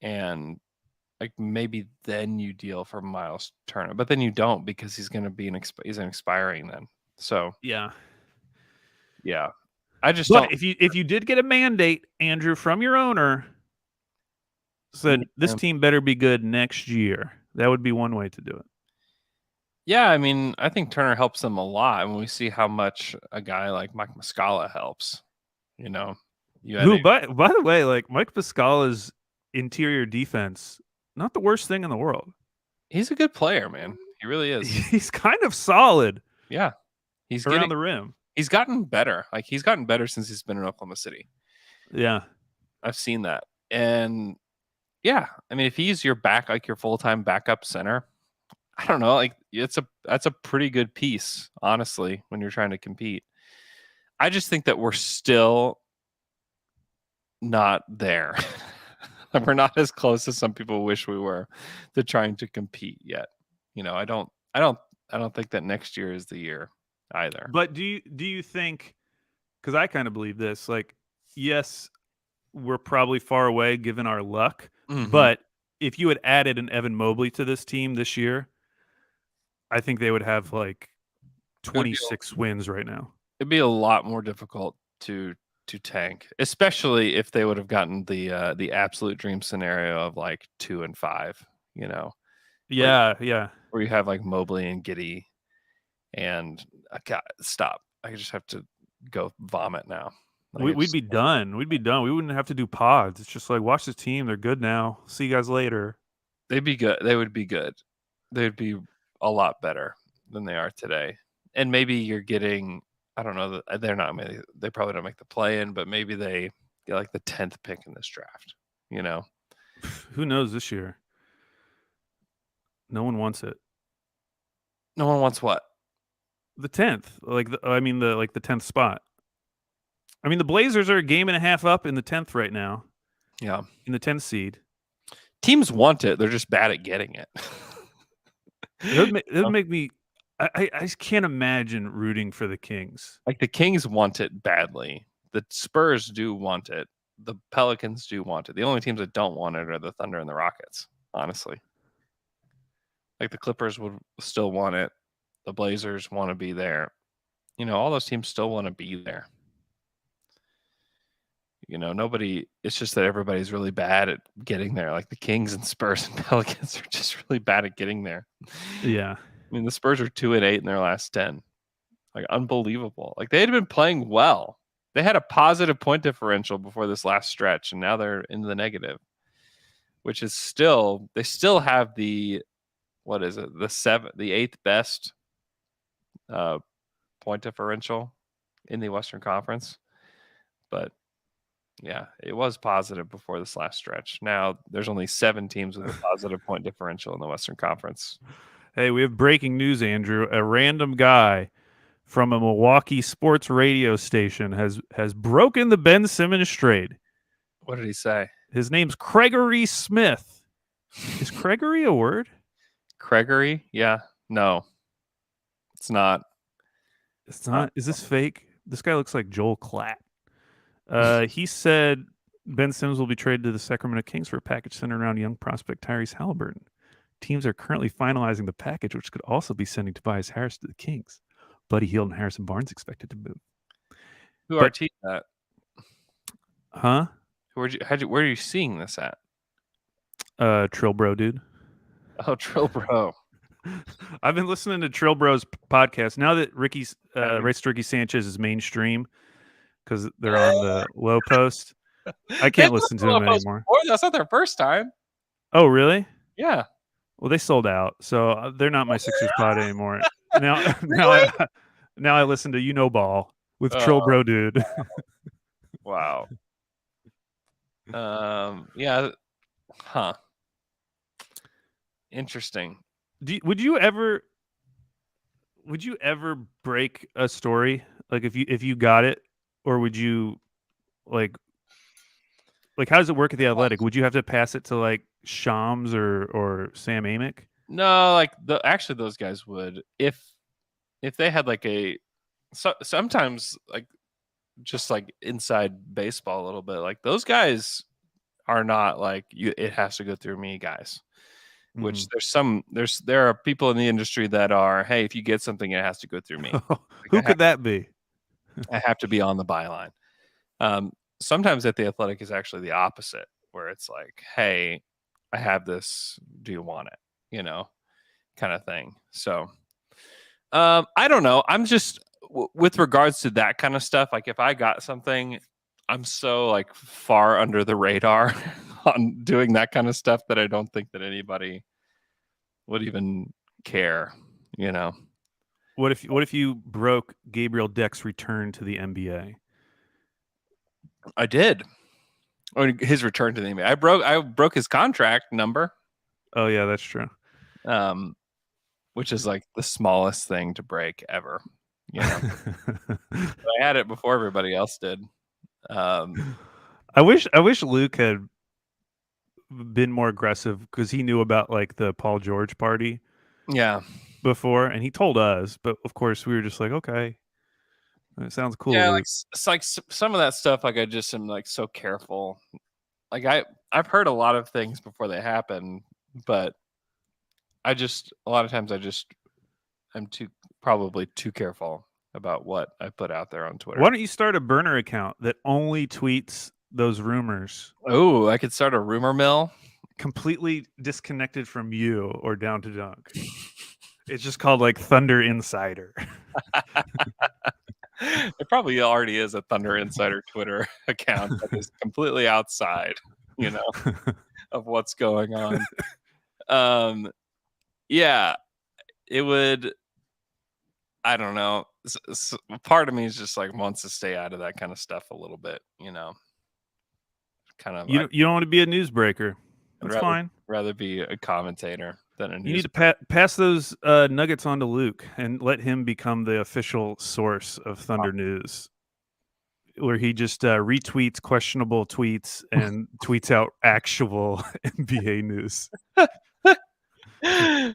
and like maybe then you deal for Miles Turner, but then you don't because he's going to be he's an expiring then. So yeah, I just but don't. if you did get a mandate, Andrew, from your owner, said this team better be good next year, that would be one way to do it. Yeah, I mean, I think Turner helps them a lot when we see how much a guy like Mike Muscala helps. You know, by the way, like Mike Muscala's interior defense, not the worst thing in the world. He's a good player, man. He really is. He's kind of solid. Yeah, he's around the rim. He's gotten better. Like he's gotten better since he's been in Oklahoma City. Yeah, I've seen that, and yeah, I mean, if he's your your full-time backup center, I don't know, like that's a pretty good piece, honestly, when you're trying to compete. I just think that we're still not there. We're not as close as some people wish we were to trying to compete yet. You know, I don't think that next year is the year either. But do you think, because I kind of believe this, like, yes, we're probably far away given our luck, but if you had added an Evan Mobley to this team this year, I think they would have like 26 wins right now. It'd be a lot more difficult to tank, especially if they would have gotten the absolute dream scenario of like 2 and 5. You know, yeah, where you have like Mobley and Giddey, and God, stop. I just have to go vomit now. Like we'd be done. We'd be done. We wouldn't have to do pods. It's just like watch this team. They're good now. See you guys later. They'd be good. They would be good. They'd be a lot better than they are today. And maybe you're getting, I don't know, they probably don't make the play-in, but maybe they get like the 10th pick in this draft, you know? Who knows this year? No one wants it. No one wants what? The 10th. The 10th spot. I mean, the Blazers are a game and a half up in the 10th right now. Yeah. In the 10th seed. Teams want it. They're just bad at getting it. It would make me... I just can't imagine rooting for the Kings. Like the Kings want it badly. The Spurs do want it. The Pelicans do want it. The only teams that don't want it are the Thunder and the Rockets, honestly. Like the Clippers would still want it. The Blazers want to be there. You know, all those teams still want to be there. You know, it's just that everybody's really bad at getting there. Like the Kings and Spurs and Pelicans are just really bad at getting there. Yeah. I mean, the Spurs are 2-8 in their last 10. Like, unbelievable. Like, they had been playing well. They had a positive point differential before this last stretch, and now they're in the negative. which is still they still have the what is it the eighth best point differential in the Western Conference, but yeah, it was positive before this last stretch. Now there's only 7 teams with a positive point differential in the Western Conference. Hey, we have breaking news, Andrew. A random guy from a Milwaukee sports radio station has broken the Ben Simmons trade. What did he say? His name's Gregory Smith. Is Gregory a word? Gregory? Yeah. No. It's not. It's not. Is this fake? This guy looks like Joel Klatt. He said Ben Simmons will be traded to the Sacramento Kings for a package centered around young prospect Tyrese Halliburton. Teams are currently finalizing the package, which could also be sending Tobias Harris to the Kings. Buddy Hield and Harrison Barnes expected to move. Who are teams at? Huh? Where are you seeing this at? Trill Bro, dude. Oh, Trill Bro. I've been listening to Trill Bro's podcast now that Ricky Sanchez is mainstream because they're on the low post. I can't listen to them anymore. That's not their first time. Oh, really? Yeah. Well, they sold out, so they're not my Sixers pod anymore. Now I listen to You Know Ball with Trill Bro, dude. Wow. Yeah. Huh. Interesting. Would you ever break a story like if you got it, or would you like how does it work at the Athletic? Would you have to pass it to like Shams or Sam Amick? No, like actually those guys would if they had like sometimes like just like inside baseball a little bit, like those guys are not like it has to go through me guys. Which there are people in the industry that are, hey, if you get something, it has to go through me. Who could that be? I have to be on the byline. Sometimes at the Athletic is actually the opposite, where it's like, hey, I have this. Do you want it? You know, kind of thing. So I don't know. I'm just with regards to that kind of stuff. Like if I got something, I'm so like far under the radar on doing that kind of stuff that I don't think that anybody would even care, you know. What if you broke Gabriel Deck's return to the NBA? I did. Or his return to the NBA. I broke his contract number. Oh yeah, that's true. Which is like the smallest thing to break ever, you know. But I had it before everybody else did. I wish Luke had been more aggressive because he knew about like the Paul George party. Yeah. Before, and he told us, but of course we were just like, okay, it sounds cool. Yeah, like it's like some of that stuff. Like I just am like so careful. Like I've heard a lot of things before they happen, but a lot of times I'm probably too careful about what I put out there on Twitter. Why don't you start a burner account that only tweets those rumors? Oh, I could start a rumor mill. Completely disconnected from you or Down to Dunk. It's just called like Thunder Insider. It probably already is a Thunder Insider Twitter account that is completely outside, you know, of what's going on. Yeah, it would. I don't know. Part of me is just like wants to stay out of that kind of stuff a little bit, you know. Kind of. You don't want to be a newsbreaker. That's fine. Rather be a commentator than a news. You need to pass those nuggets on to Luke and let him become the official source of Thunder News, where he just retweets questionable tweets and tweets out actual NBA news.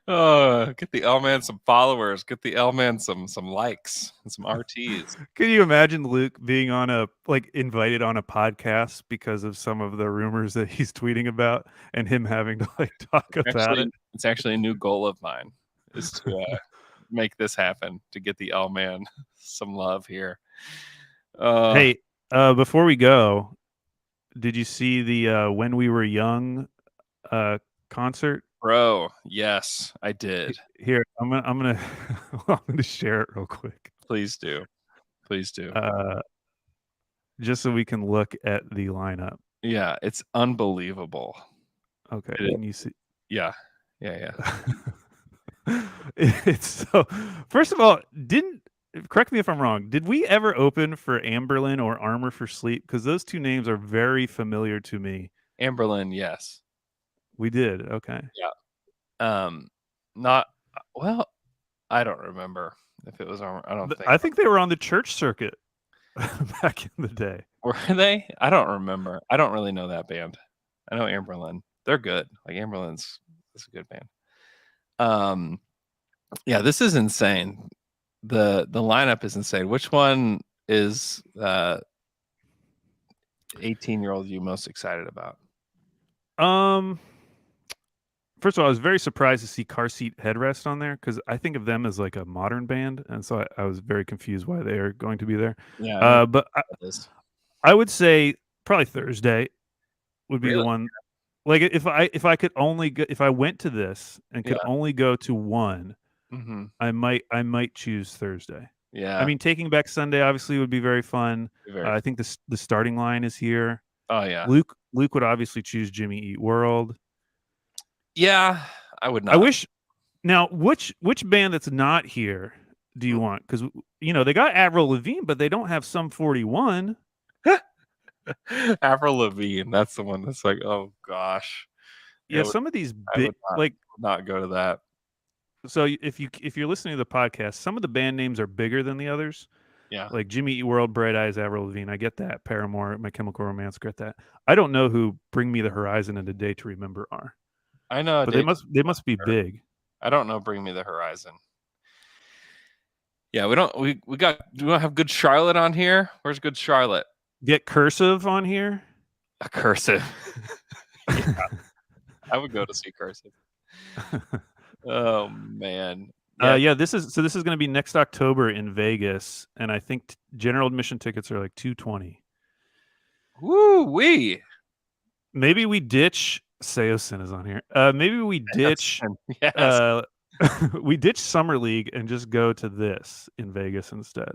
Oh, get the L man some followers. Get the L man some likes and some RTs. Can you imagine Luke being on invited on a podcast because of some of the rumors that he's tweeting about, and him having to talk about it? It's actually a new goal of mine is to make this happen, to get the L man some love here. Hey, before we go, did you see the When We Were Young concert? Bro, yes, I did. Here, I'm gonna share it real quick. Please do. Just so we can look at the lineup. Yeah, it's unbelievable. Okay, It is. can you see? Yeah. Yeah. It's so. First of all, correct me if I'm wrong. Did we ever open for Amberlin or Armor for Sleep? Because those two names are very familiar to me. Amberlin, yes. We did. Okay. Not well. I don't remember if it was Armor. I don't think. I think they were on the church circuit back in the day. Were they? I don't remember. I don't really know that band. I know Amberlin. They're good. Like Amberlin's a good band. Yeah, this is insane. The lineup is insane. Which one is 18-year-old you most excited about? First of all, I was very surprised to see Car Seat Headrest on there because I think of them as like a modern band, and so I was very confused why they are going to be there. Yeah. But I would say probably Thursday would be the Really? one. Like if I could only go, if I went to this and could only go to one, Mm-hmm. I might choose Thursday. Yeah. I mean, Taking Back Sunday obviously would be very fun. Very I think the starting line is here. Oh yeah. Luke would obviously choose Jimmy Eat World. Yeah, I would not. I wish. Now, which band that's not here do you want? Because they got Avril Lavigne, but they don't have Sum 41. Avril Lavigne, that's the one that's like, oh gosh. Yeah, some of these big not go to that. So if you're listening to the podcast, some of the band names are bigger than the others. Yeah. Like Jimmy Eat World, Bright Eyes, Avril Lavigne. I get that. Paramore, My Chemical Romance, get that. I don't know who Bring Me the Horizon and A Day to Remember are. I know, but they must be big. I don't know. Bring Me the Horizon. Yeah, we don't have Good Charlotte on here. Where's Good Charlotte? Get Cursive on here. A Cursive. Yeah, I would go to see Cursive. Oh man. Yeah. This is going to be next October in Vegas, and I think general admission tickets are like $220. Woo wee. Maybe we ditch. Seosin is on here. Maybe we ditch. Yes. We ditch Summer League and just go to this in Vegas instead.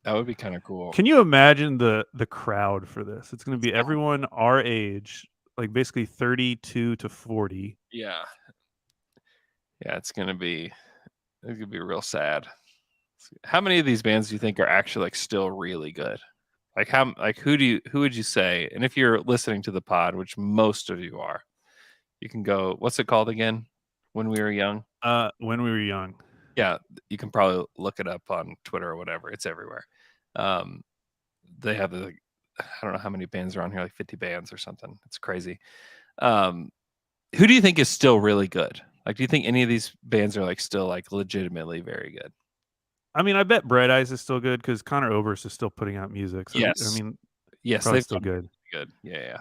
That would be kind of cool. Can you imagine the crowd for this? It's going to be everyone our age, like basically 32 to 40. Yeah. Yeah, it's gonna be real sad. How many of these bands do you think are actually like still really good? Who would you say? And if you're listening to the pod, which most of you are, you can go, what's it called again? When We Were Young? When We Were Young. Yeah, you can probably look it up on Twitter or whatever. It's everywhere. They have I don't know how many bands are on here, like 50 bands or something. It's crazy. Who do you think is still really good? Like, do you think any of these bands are like still like legitimately very good? I mean, I bet Bright Eyes is still good because Connor Oberst is still putting out music. So, Yes. I mean, yes, they're still good. Good. Yeah.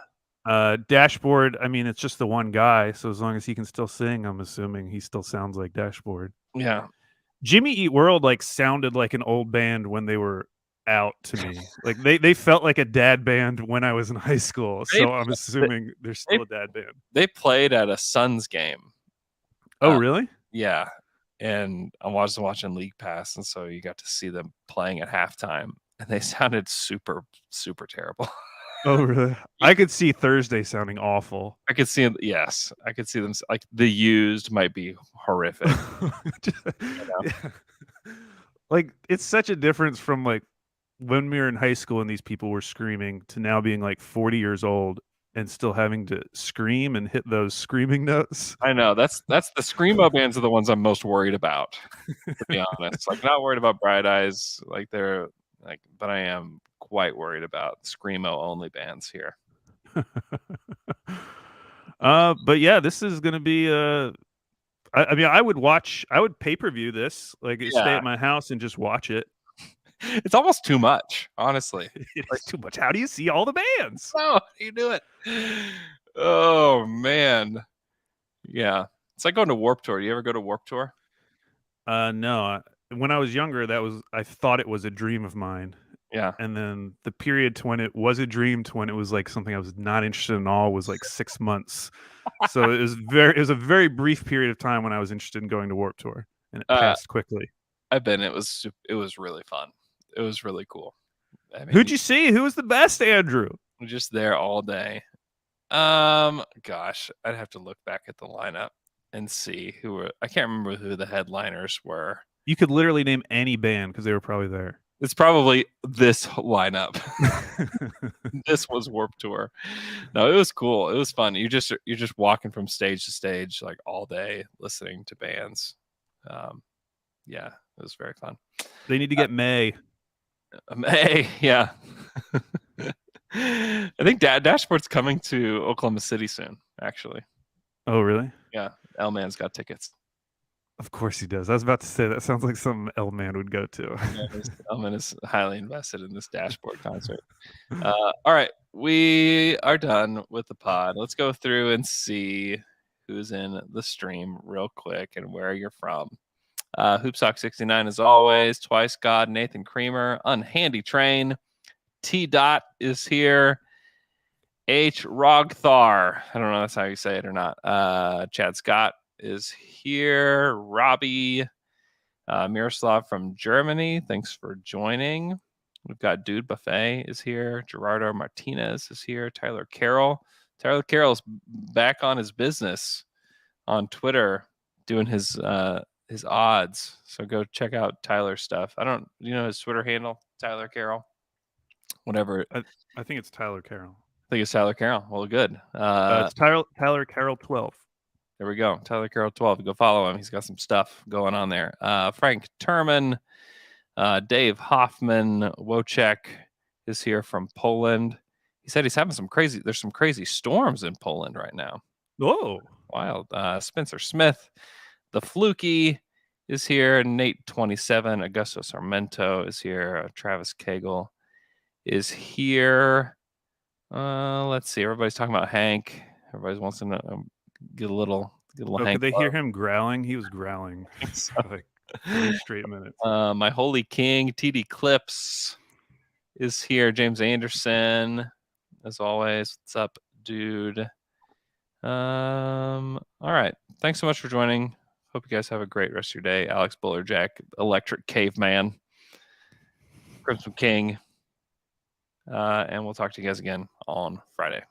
Dashboard, I mean, it's just the one guy. So as long as he can still sing, I'm assuming he still sounds like Dashboard. Yeah. Jimmy Eat World sounded like an old band when they were out to me. Like they felt like a dad band when I was in high school. So I'm assuming they're still a dad band. They played at a Suns game. Oh, really? Yeah. And I was watching League Pass, and so you got to see them playing at halftime, and they sounded super, super terrible. Oh, really? I could see Thursday sounding awful. I could see them. Yes, I could see them. Like The Used might be horrific. Yeah. Like it's such a difference from like when we were in high school and these people were screaming to now being like 40 years old and still having to scream and hit those screaming notes. I know that's the screamo bands are the ones I'm most worried about, to be honest. Like not worried about Bright Eyes, like they're like, but I am quite worried about screamo only bands here. But yeah, this is gonna be I mean, I would pay-per-view this, like stay at my house and just watch it. It's almost too much, honestly. It's too much. How do you see all the bands? Oh, how do you do it? Oh man. Yeah. It's like going to Warped Tour. Do you ever go to Warped Tour? No. When I was younger, I thought it was a dream of mine. Yeah. And then the period to when it was a dream to when it was like something I was not interested in all was like 6 months. So it was a very brief period of time when I was interested in going to Warped Tour, and it passed quickly. I've been. It was really fun. It was really cool. I mean, who'd you see? Who was the best, Andrew? Just there all day. Gosh, I'd have to look back at the lineup and see who were. I can't remember who the headliners were. You could literally name any band because they were probably there. It's probably this lineup. This was Warped Tour. No, it was cool. It was fun. You're just walking from stage to stage like all day, listening to bands. Yeah, it was very fun. They need to get May. Hey, yeah. I think Dashboard's coming to Oklahoma City soon. Actually, Oh, really? yeah. L-Man's got tickets. Of course he does. I was about to say that sounds like something L-Man would go to. L-Man is highly invested in this Dashboard concert. All right, we are done with the pod. Let's go through and see who's in the stream real quick and where you're from. Hoopsock69 as always. Twice God, Nathan Creamer, Unhandy Train. T. Dot is here. H. Rogthar. I don't know if that's how you say it or not. Chad Scott is here. Robbie Miroslav from Germany. Thanks for joining. We've got Dude Buffet is here. Gerardo Martinez is here. Tyler Carroll. Tyler Carroll's back on his business on Twitter doing his odds. So go check out Tyler's stuff. You know his Twitter handle? Tyler Carroll. Whatever. I think it's Tyler Carroll. I think it's Tyler Carroll. Well, good. It's Tyler Carroll 12. There we go. Tyler Carroll 12. Go follow him. He's got some stuff going on there. Frank Turman, Dave Hoffman, Wojciech is here from Poland. He said he's having there's some crazy storms in Poland right now. Whoa. Wild. Spencer Smith, the Fluky is here. Nate 27, Augusto Sarmento is here. Travis Cagle is here. Let's see. Everybody's talking about Hank. Everybody wants to know, get a little Hank. Could they love. hear him growling? He was growling for like 3 straight minutes. My Holy King, TD Clips is here. James Anderson, as always. What's up, dude? All right. Thanks so much for joining. Hope you guys have a great rest of your day. Alex Bullerjack, Electric Caveman, Crimson King. And we'll talk to you guys again on Friday.